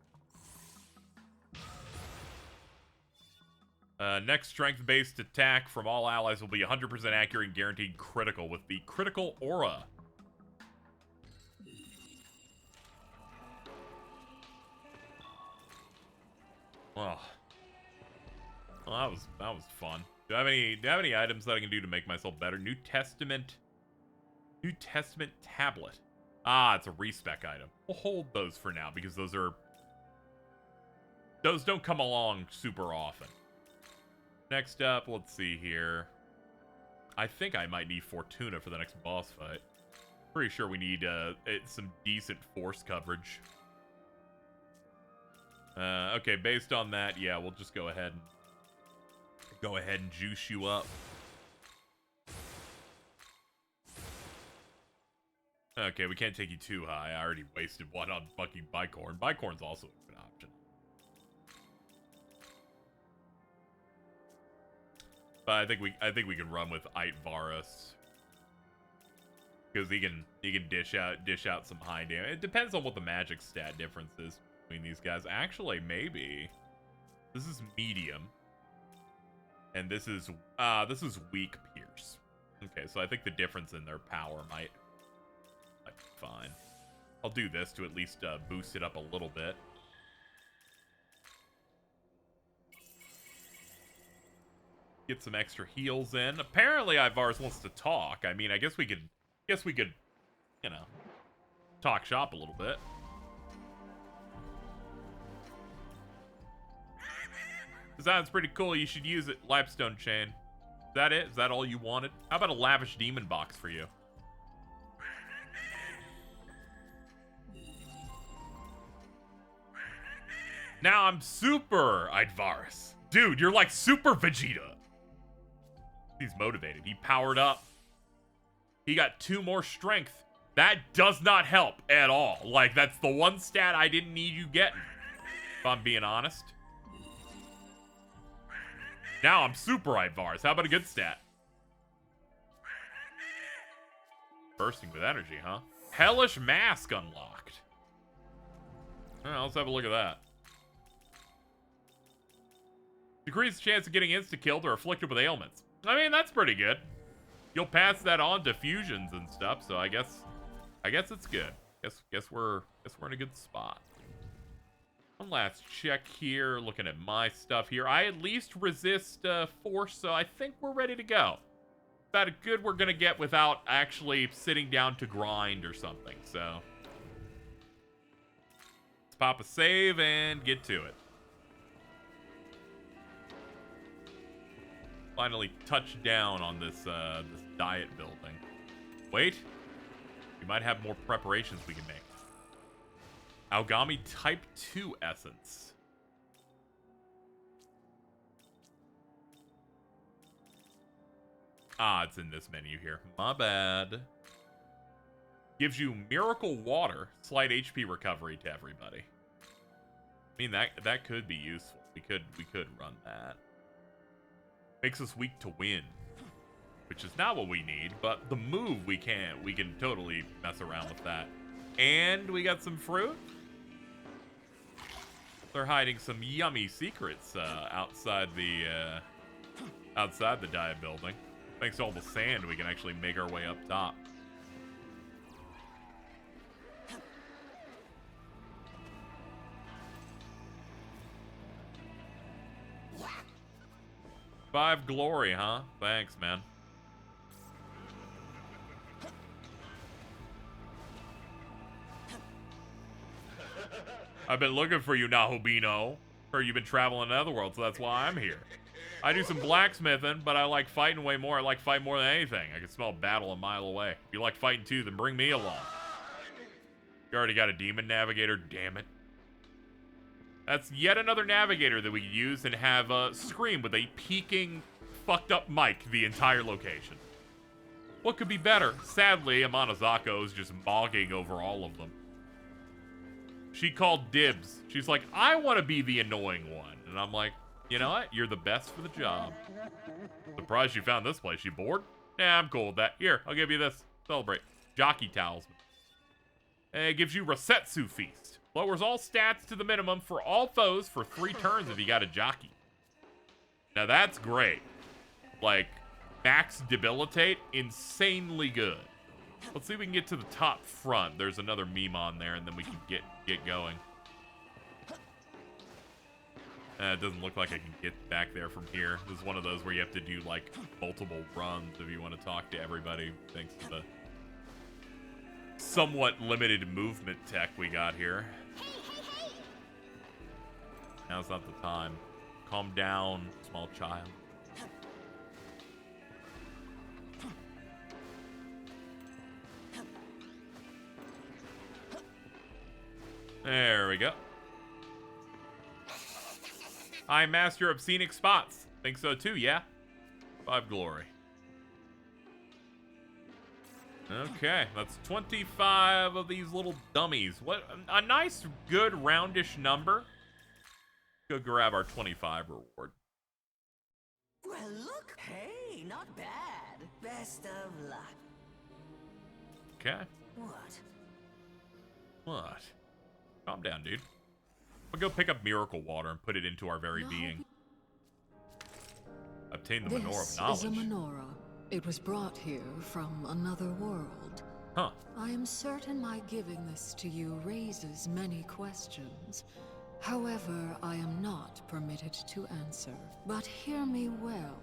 Next strength-based attack from all allies will be 100% accurate and guaranteed critical with the Critical Aura. Oh. Well, that was fun. Do I have any items that I can do to make myself better? New Testament tablet. Ah, it's a respec item. We'll hold those for now because those don't come along super often. Next up, let's see here. I think I might need Fortuna for the next boss fight. Pretty sure we need some decent force coverage. Okay, based on that, yeah, we'll just go ahead and juice you up. Okay, we can't take you too high. I already wasted one on fucking Bicorn. Bicorn's also an option. But I think we can run with Varus. Because he can dish out some high damage. It depends on what the magic stat difference is between these guys. Actually, maybe this is medium. And this is weak pierce. Okay, so I think the difference in their power might be fine. I'll do this to at least boost it up a little bit. Get some extra heals in. Apparently, Ivarus wants to talk. I mean, I guess we could, you know, talk shop a little bit. Sounds pretty cool. You should use it. Lapstone chain. Is that it? Is that all you wanted? How about a lavish demon box for you? Now I'm super Ivarus. Dude, you're like super Vegeta. He's motivated. He powered up. He got 2 more strength. That does not help at all. Like, that's the one stat I didn't need you getting. If I'm being honest. Now I'm super Ivarus. How about a good stat? Bursting with energy, huh? Hellish Mask unlocked. Alright, let's have a look at that. Decrease the chance of getting insta-killed or afflicted with ailments. I mean, that's pretty good. You'll pass that on to fusions and stuff, so I guess it's good. Guess we're in a good spot. One last check here, looking at my stuff here. I at least resist force, so I think we're ready to go. About as good we're gonna get without actually sitting down to grind or something, so. Let's pop a save and get to it. Finally touch down on this this diet building. Wait. We might have more preparations we can make. Algami Type 2 Essence. Ah, it's in this menu here. My bad. Gives you Miracle Water, slight HP recovery to everybody. I mean, that could be useful. We could run that. Makes us weak to wind, which is not what we need, but the move we can totally mess around with that. And we got some fruit. They're hiding some yummy secrets outside the diet building. Thanks to all the sand, we can actually make our way up top. Five glory, huh? Thanks, man. I've been looking for you, Nahobino. Heard you've been traveling netherworld, so that's why I'm here. I do some blacksmithing, but I like fighting way more. I like fighting more than anything. I can smell battle a mile away. If you like fighting too, then bring me along. You already got a demon navigator, damn it. That's yet another navigator that we could use and have scream with a peaking, fucked up mic the entire location. What could be better? Sadly, Amanazako is just mogging over all of them. She called dibs. She's like, I want to be the annoying one. And I'm like, you know what? You're the best for the job. Surprised you found this place. You bored? Yeah, I'm cool with that. Here, I'll give you this. Celebrate. Jockey Talisman. It gives you Resetsu Feast. Lowers all stats to the minimum for all foes for 3 turns if you got a jockey. Now that's great. Like, max debilitate, insanely good. Let's see if we can get to the top front. There's another meme on there, and then we can get going. It doesn't look like I can get back there from here. This is one of those where you have to do, like, multiple runs if you want to talk to everybody, thanks to the somewhat limited movement tech we got here. Now's not the time. Calm down, small child. There we go. I'm master of scenic spots. Think so too, yeah? 5 glory. Okay, that's 25 of these little dummies. What a nice, good, roundish number. Go grab our 25 reward. Well, look. Hey, not bad. Best of luck. Okay. What? What? Calm down, dude. I'll go pick up miracle water and put it into our very being. Obtain the menorah of knowledge. This is a menorah. It was brought here from another world. Huh. I am certain my giving this to you raises many questions. However, I am not permitted to answer. But hear me well.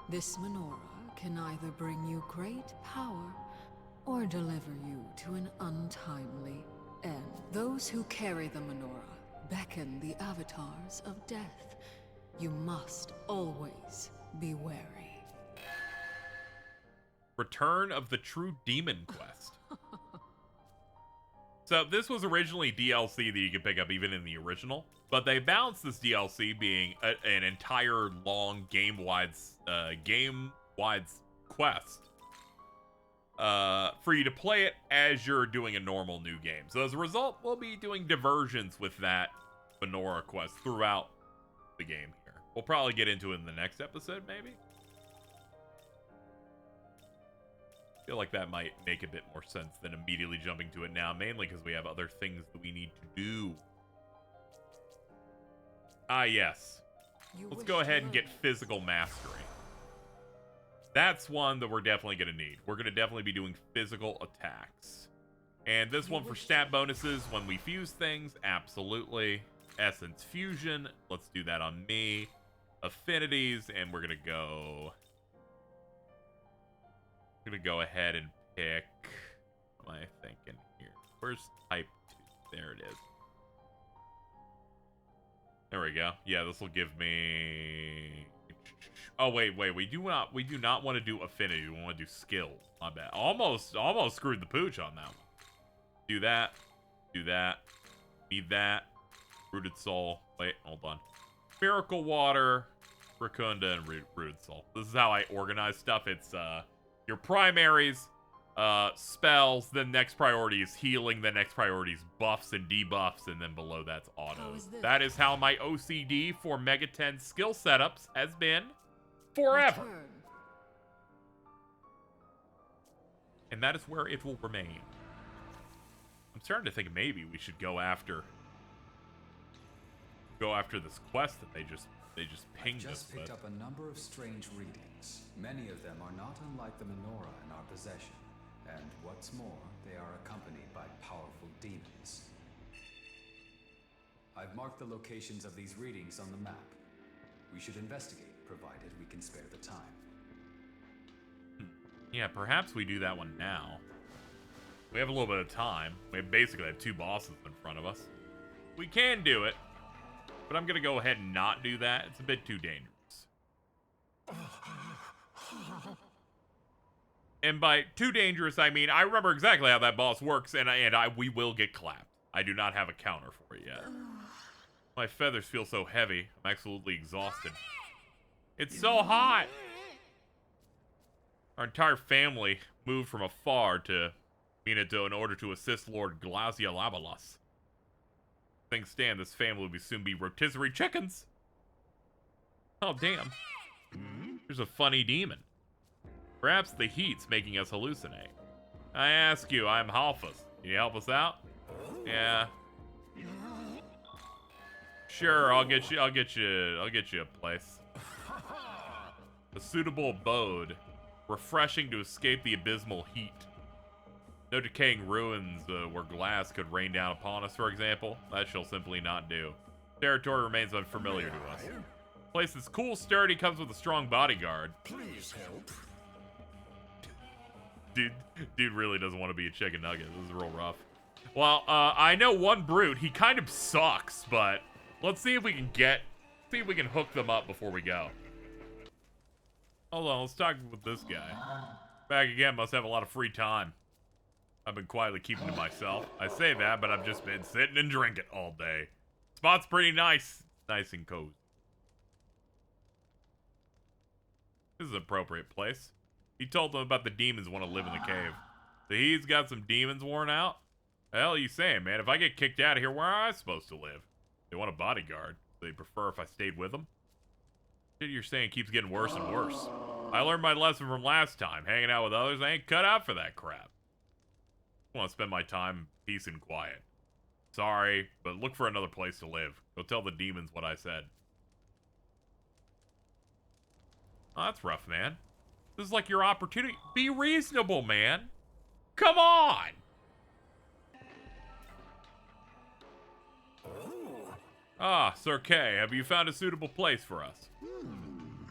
This menorah can either bring you great power or deliver you to an untimely end. Those who carry the menorah beckon the avatars of death. You must always be wary. Return of the True Demon Quest. So this was originally DLC that you could pick up even in the original, but they balanced this DLC being an entire long game-wide quest for you to play it as you're doing a normal new game. So as a result, we'll be doing diversions with that menorah quest throughout the game here. We'll probably get into it in the next episode, maybe. I feel like that might make a bit more sense than immediately jumping to it now, mainly because we have other things that we need to do. Ah, yes. Let's go ahead and get physical mastery. That's one that we're definitely going to need. We're going to definitely be doing physical attacks. And this one for stat bonuses when we fuse things, absolutely. Essence fusion, let's do that on me. Affinities, and we're going to go... I'm going to go ahead and pick... What am I thinking here? Where's type 2? There it is. There we go. Yeah, this will give me... Oh, wait. We do not want to do affinity. We want to do skill. My bad. Almost screwed the pooch on that one. Do that. Do that. Need that. Rooted Soul. Wait, hold on. Miracle Water, Racunda, and Rooted Soul. This is how I organize stuff. It's, your primaries, spells, then next priority is healing, then next priority is buffs and debuffs, and then below that's autos. That is how my OCD for Mega 10 skill setups has been forever. Return. And that is where it will remain. I'm starting to think maybe we should go after this quest that they just pinged us Just picked with. up a number of strange readings. Many of them are not unlike the menorah in our possession. And what's more, they are accompanied by powerful demons. I've marked the locations of these readings on the map. We should investigate, provided we can spare the time. Yeah, perhaps we do that one now. We have a little bit of time. We basically have 2 bosses in front of us. We can do it, but I'm gonna go ahead and not do that. It's a bit too dangerous. And by too dangerous, I mean I remember exactly how that boss works, and we will get clapped. I do not have a counter for it yet. My feathers feel so heavy. I'm absolutely exhausted. It's so hot. Our entire family moved from afar to Minato in order to assist Lord Glacialabalas. Things stand, this family will soon be rotisserie chickens. Oh, damn. There's a funny demon. Perhaps the heat's making us hallucinate. I ask you, I'm Halfus. Can you help us out? Yeah. Sure, I'll get you a place. A suitable abode. Refreshing to escape the abysmal heat. No decaying ruins where glass could rain down upon us, for example. That shall simply not do. Territory remains unfamiliar to us. Place that's cool, sturdy, comes with a strong bodyguard. Please help. Dude really doesn't want to be a chicken nugget. This is real rough. Well, I know one brute. He kind of sucks, but let's see if we can hook them up before we go. Hold on, let's talk with this guy. Back again, must have a lot of free time. I've been quietly keeping to myself. I say that, but I've just been sitting and drinking all day. Spot's pretty nice. Nice and cozy. This is an appropriate place. He told them about the demons want to live in the cave. So he's got some demons worn out? The hell are you saying, man? If I get kicked out of here, where am I supposed to live? They want a bodyguard. They'd prefer if I stayed with them? Shit you're saying keeps getting worse and worse. I learned my lesson from last time. Hanging out with others, I ain't cut out for that crap. I want to spend my time in peace and quiet. Sorry, but look for another place to live. Go tell the demons what I said. Oh, that's rough, man. This is like your opportunity. Be reasonable, man. Come on! Ah, Sir Kay, have you found a suitable place for us?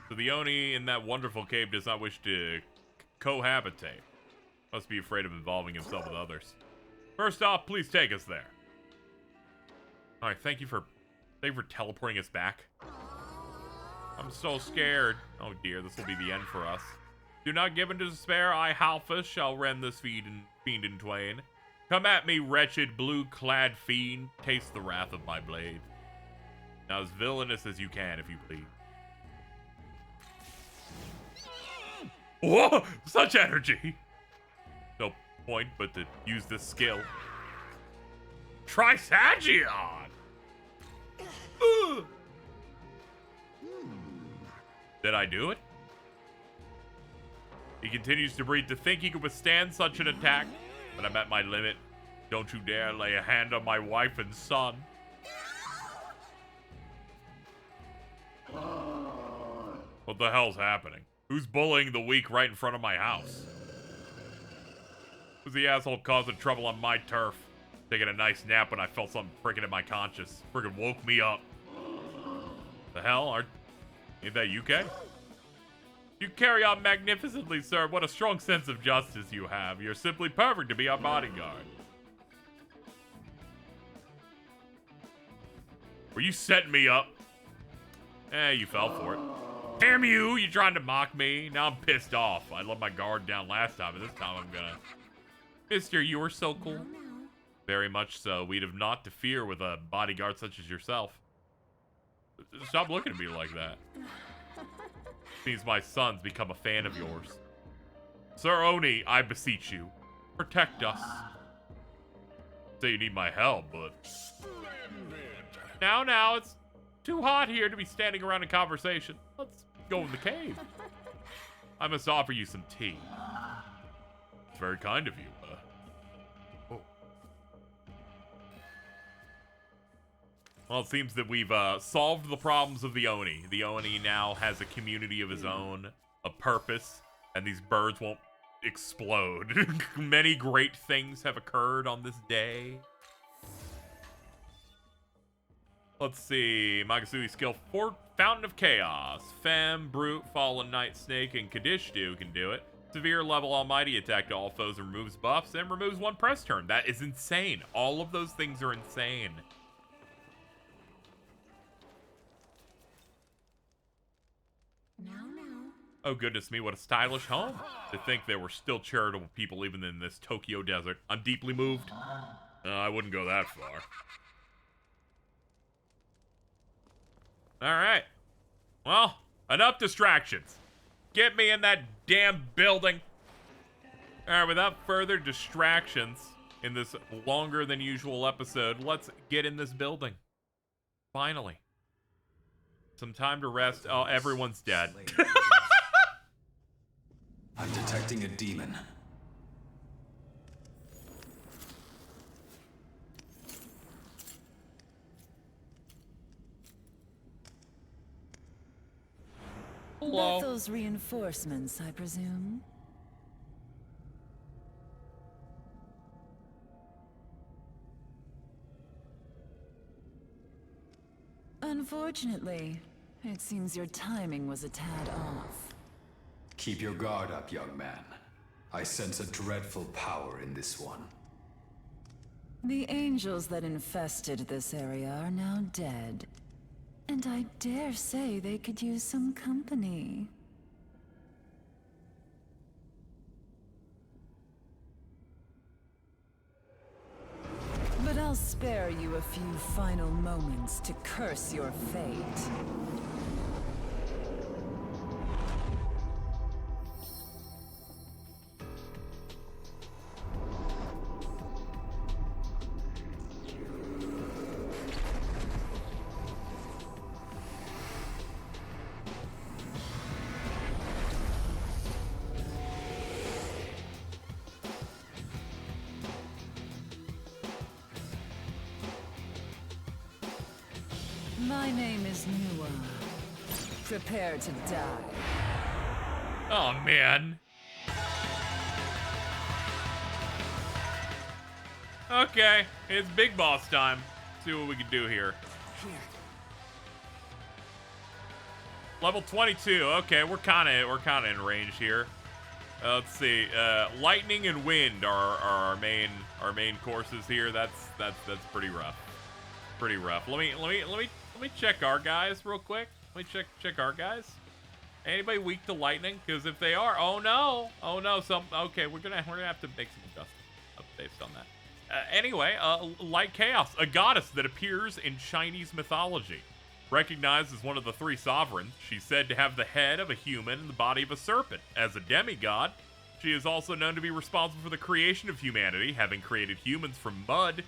So the Oni in that wonderful cave does not wish to cohabitate. Must be afraid of involving himself with others. First off, please take us there. Alright, thank you for teleporting us back. I'm so scared. Oh dear, this will be the end for us. Do not give in to despair. I, Halfus, shall rend this fiend in twain. Come at me, wretched, blue-clad fiend. Taste the wrath of my blade. Now as villainous as you can, if you please. Whoa! Such energy! No point but to use this skill. Trisagion! Did I do it? He continues to breathe. To think he could withstand such an attack, but I'm at my limit. Don't you dare lay a hand on my wife and son. What the hell's happening? Who's bullying the weak right in front of my house? Who's the asshole causing trouble on my turf? Taking a nice nap when I felt something pricking at my conscience. Friggin' woke me up. The hell? Ain't that you, Kay? You carry on magnificently, sir. What a strong sense of justice you have. You're simply perfect to be our bodyguard. Were you setting me up? You fell for it. Damn you! You trying to mock me? Now I'm pissed off. I let my guard down last time, and this time I'm gonna... Mister, you were so cool. Very much so. We'd have naught to fear with a bodyguard such as yourself. Stop looking at me like that. Seems my son's become a fan of yours. Sir Oni, I beseech you, protect us. Say you need my help, but... Now, it's too hot here to be standing around in conversation. Let's go in the cave. I must offer you some tea. It's very kind of you. Well, it seems that we've solved the problems of the Oni. The Oni now has a community of his own, a purpose, and these birds won't explode. Many great things have occurred on this day. Let's see. Magasui skill 4, Fountain of Chaos. Fem, Brute, Fallen Knight, Snake, and Kadishtu can do it. Severe level Almighty attack to all foes and removes buffs and removes one press turn. That is insane. All of those things are insane. Oh, goodness me, what a stylish home. To think there were still charitable people even in this Tokyo desert. I'm deeply moved. I wouldn't go that far. Alright. Well, enough distractions. Get me in that damn building. Alright, without further distractions in this longer than usual episode, let's get in this building. Finally. Some time to rest. Oh, everyone's dead. I'm detecting a demon. Hello. Bethel's reinforcements, I presume. Unfortunately, it seems your timing was a tad off. Keep your guard up, young man. I sense a dreadful power in this one. The angels that infested this area are now dead. And I dare say they could use some company. But I'll spare you a few final moments to curse your fate. My name is Nua. Prepare to die. Oh, man. Okay, it's big boss time. See what we can do here. Level 22. Okay, we're kind of in range here. Let's see. Lightning and wind are our main courses here. That's pretty rough. Pretty rough. Let me check our guys real quick. Let me check our guys. Anybody weak to lightning? Because if they are, oh no, okay, we're gonna have to make some adjustments based on that. Anyway, Light Chaos, a goddess that appears in Chinese mythology. Recognized as one of the three sovereigns, she's said to have the head of a human and the body of a serpent. As a demigod, she is also known to be responsible for the creation of humanity, having created humans from mud.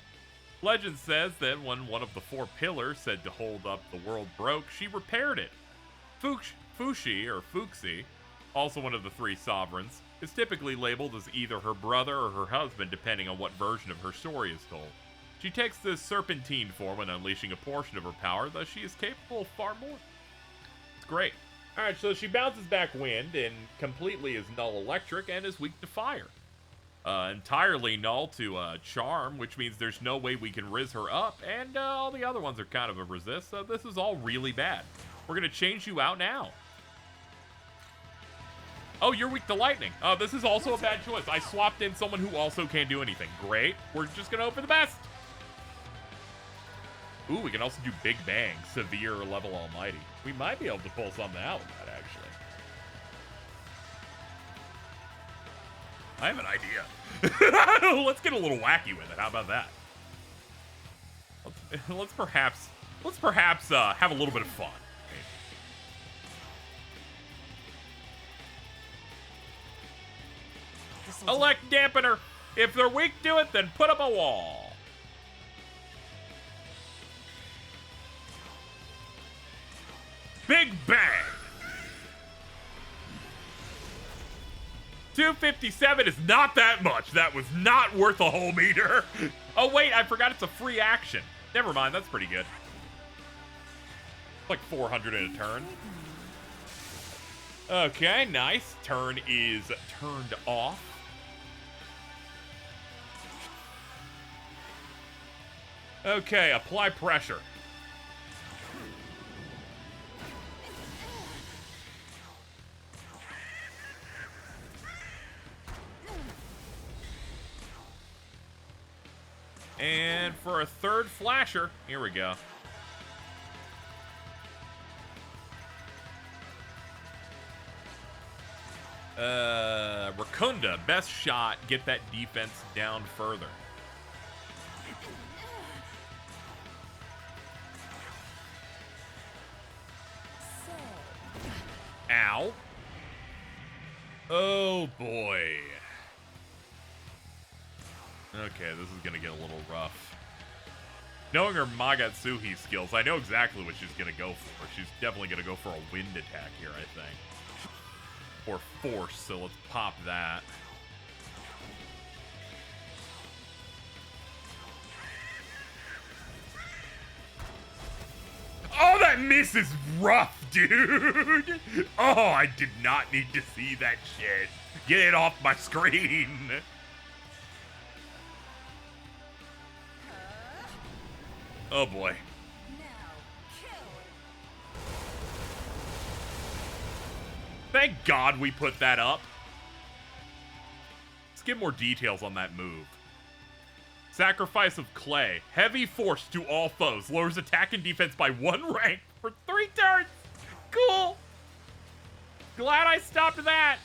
Legend says that when one of the four pillars said to hold up the world broke, she repaired it. Fuxi, or Fuxi, also one of the three sovereigns, is typically labeled as either her brother or her husband, depending on what version of her story is told. She takes this serpentine form when unleashing a portion of her power, thus she is capable of far more. It's great. Alright, so she bounces back wind and completely is null electric and is weak to fire. Entirely null to charm, which means there's no way we can riz her up, and all the other ones are kind of a resist, so this is all really bad. We're going to change you out now. Oh, you're weak to lightning. This is also a bad choice. I swapped in someone who also can't do anything. Great. We're just going to hope for the best. Ooh, we can also do Big Bang, Severe Level Almighty. We might be able to pull something out with that, actually. I have an idea. Let's get a little wacky with it. How about that? Let's perhaps have a little bit of fun. Elect Dampener. If they're weak to it, then put up a wall. Big Bang. 257 is not that much. That was not worth a whole meter. Oh, wait, I forgot it's a free action. Never mind, that's pretty good. Like 400 in a turn. Okay, nice. Turn is turned off. Okay, apply pressure. And for a third flasher, here we go. Rakunda, best shot. Get that defense down further. Ow. Oh, boy. Okay, this is gonna get a little rough. Knowing her Magatsuhi skills, I know exactly what she's gonna go for. She's definitely gonna go for a wind attack here, I think. Or force, so let's pop that. Oh, that miss is rough, dude! Oh, I did not need to see that shit. Get it off my screen! Oh boy. Thank God we put that up. Let's get more details on that move. Sacrifice of Clay. Heavy force to all foes. Lowers attack and defense by 1 rank for 3 turns. Cool. Glad I stopped that.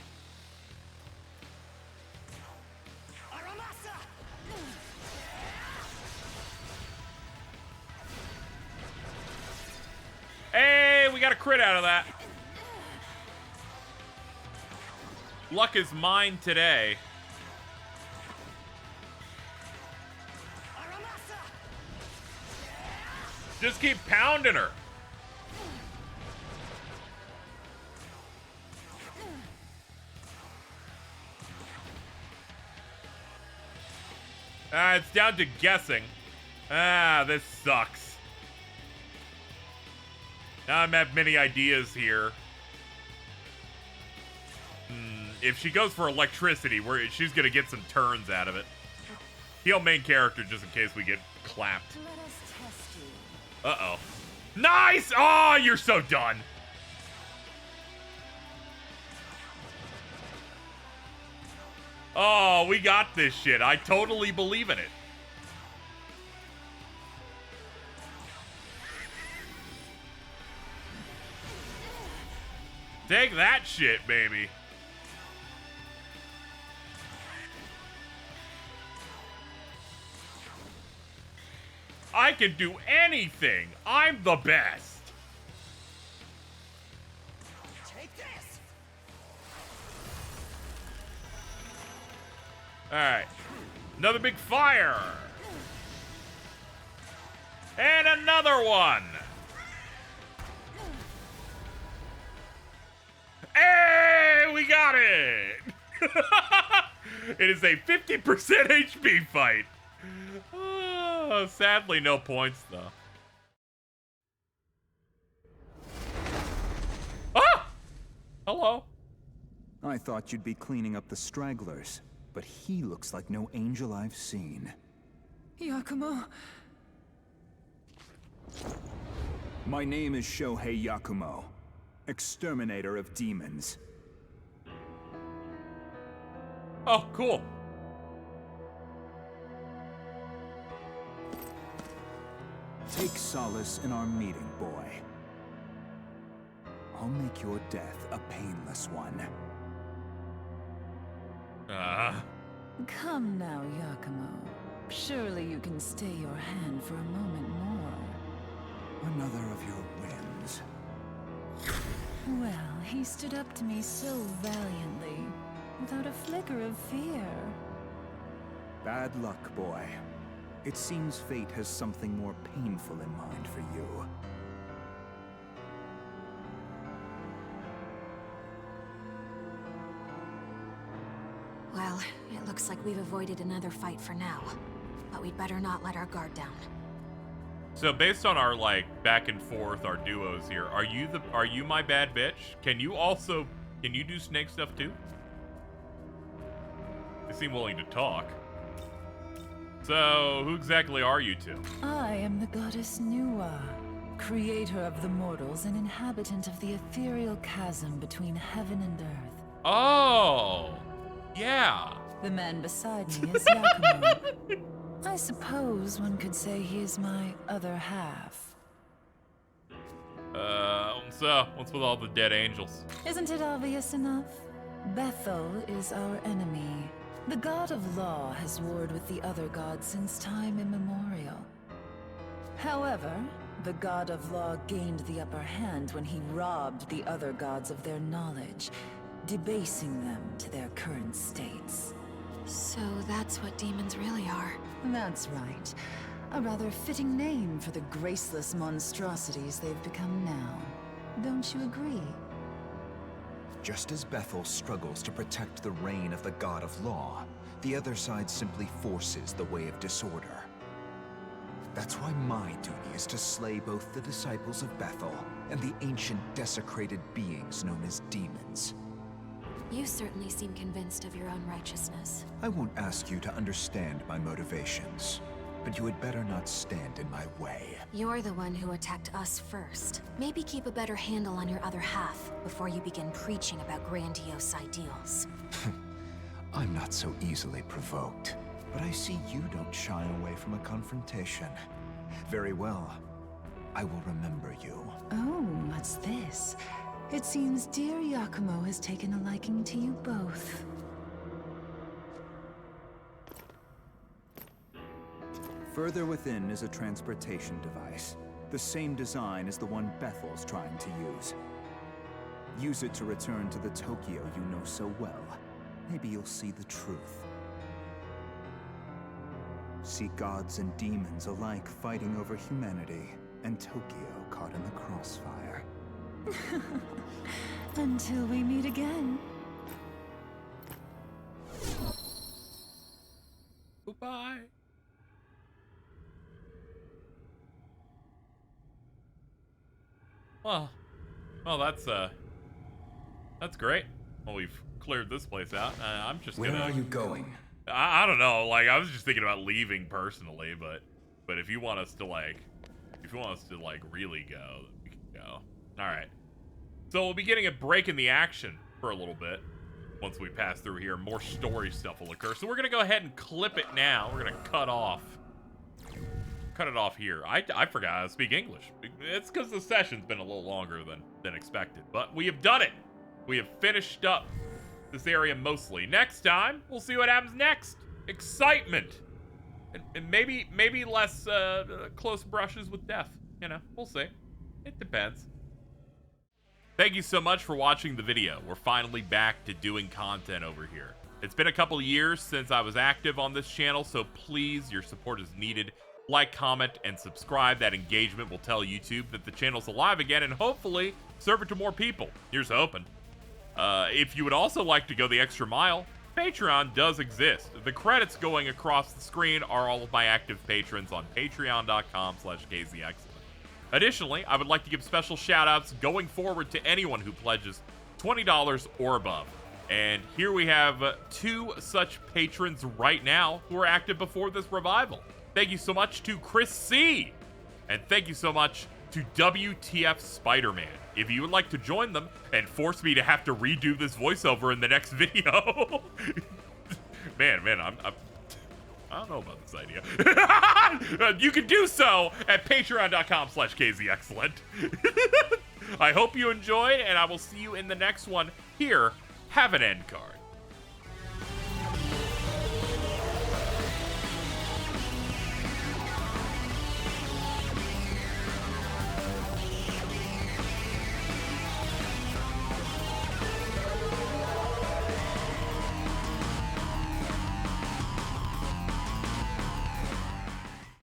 Hey, we got a crit out of that. Luck is mine today. Just keep pounding her. It's down to guessing. This sucks. I don't have many ideas here. If she goes for electricity, she's gonna get some turns out of it. Heal main character just in case we get clapped. Uh-oh. Nice! Oh, you're so done. Oh, we got this shit. I totally believe in it. Take that shit, baby. I can do anything. I'm the best. Take this. All right. Another big fire. And another one. Hey, we got it. It is a 50% HP fight. Oh, sadly, no points, though. Ah! Hello. I thought you'd be cleaning up the stragglers, but he looks like no angel I've seen. Yakumo. My name is Shohei Yakumo, exterminator of demons. Oh, cool. Take solace in our meeting, boy. I'll make your death a painless one. Come now, Yakumo. Surely you can stay your hand for a moment more. Another of your whims. Well, he stood up to me so valiantly, without a flicker of fear. Bad luck, boy. It seems fate has something more painful in mind for you. Well, it looks like we've avoided another fight for now. But we'd better not let our guard down. So based on our back and forth, our duos here, are you my bad bitch? Can you do snake stuff too? They seem willing to talk. So who exactly are you two? I am the goddess Nuwa, creator of the mortals and inhabitant of the ethereal chasm between heaven and earth. Oh, yeah. The man beside me is Yakumo. I suppose one could say he is my other half. So what's with all the dead angels? Isn't it obvious enough? Bethel is our enemy. The god of law has warred with the other gods since time immemorial. However, the god of law gained the upper hand when he robbed the other gods of their knowledge, debasing them to their current states. So that's what demons really are. That's right. A rather fitting name for the graceless monstrosities they've become now. Don't you agree? Just as Bethel struggles to protect the reign of the god of law, the other side simply forces the way of disorder. That's why my duty is to slay both the disciples of Bethel and the ancient desecrated beings known as demons. You certainly seem convinced of your own righteousness. I won't ask you to understand my motivations, but you had better not stand in my way. You're the one who attacked us first. Maybe keep a better handle on your other half before you begin preaching about grandiose ideals. I'm not so easily provoked, but I see you don't shy away from a confrontation. Very well. I will remember you. Oh, what's this? It seems dear Yakumo has taken a liking to you both. Further within is a transportation device. The same design as the one Bethel's trying to use. Use it to return to the Tokyo you know so well. Maybe you'll see the truth. See gods and demons alike fighting over humanity, and Tokyo caught in the crossfire. Until we meet again. Goodbye. Well, that's great. Well, we've cleared this place out. I'm just Where gonna. are you going? I don't know. Like, I was just thinking about leaving personally, but if you want us to really go, we can go. All right. So we'll be getting a break in the action for a little bit. Once we pass through here, more story stuff will occur. So we're gonna go ahead and clip it now. We're gonna cut it off here. I forgot how to speak English. It's because the session's been a little longer than expected, but we have done it. We have finished up this area mostly. Next time, we'll see what happens next. Excitement, and maybe less close brushes with death. You know, we'll see. It depends. Thank you so much for watching the video. We're finally back to doing content over here. It's been a couple of years since I was active on this channel, so please, your support is needed. Like, comment, and subscribe. That engagement will tell YouTube that the channel's alive again and hopefully serve it to more people. Here's hoping. If you would also like to go the extra mile, Patreon does exist. The credits going across the screen are all of my active patrons on patreon.com/KZExcellent. Additionally, I would like to give special shout-outs going forward to anyone who pledges $20 or above. And here we have 2 such patrons right now who are active before this revival. Thank you so much to Chris C. And thank you so much to WTF Spider-Man. If you would like to join them and force me to have to redo this voiceover in the next video. man, I don't know about this idea. You can do so at patreon.com/KZExcellent. I hope you enjoyed, and I will see you in the next one. Here, have an end card.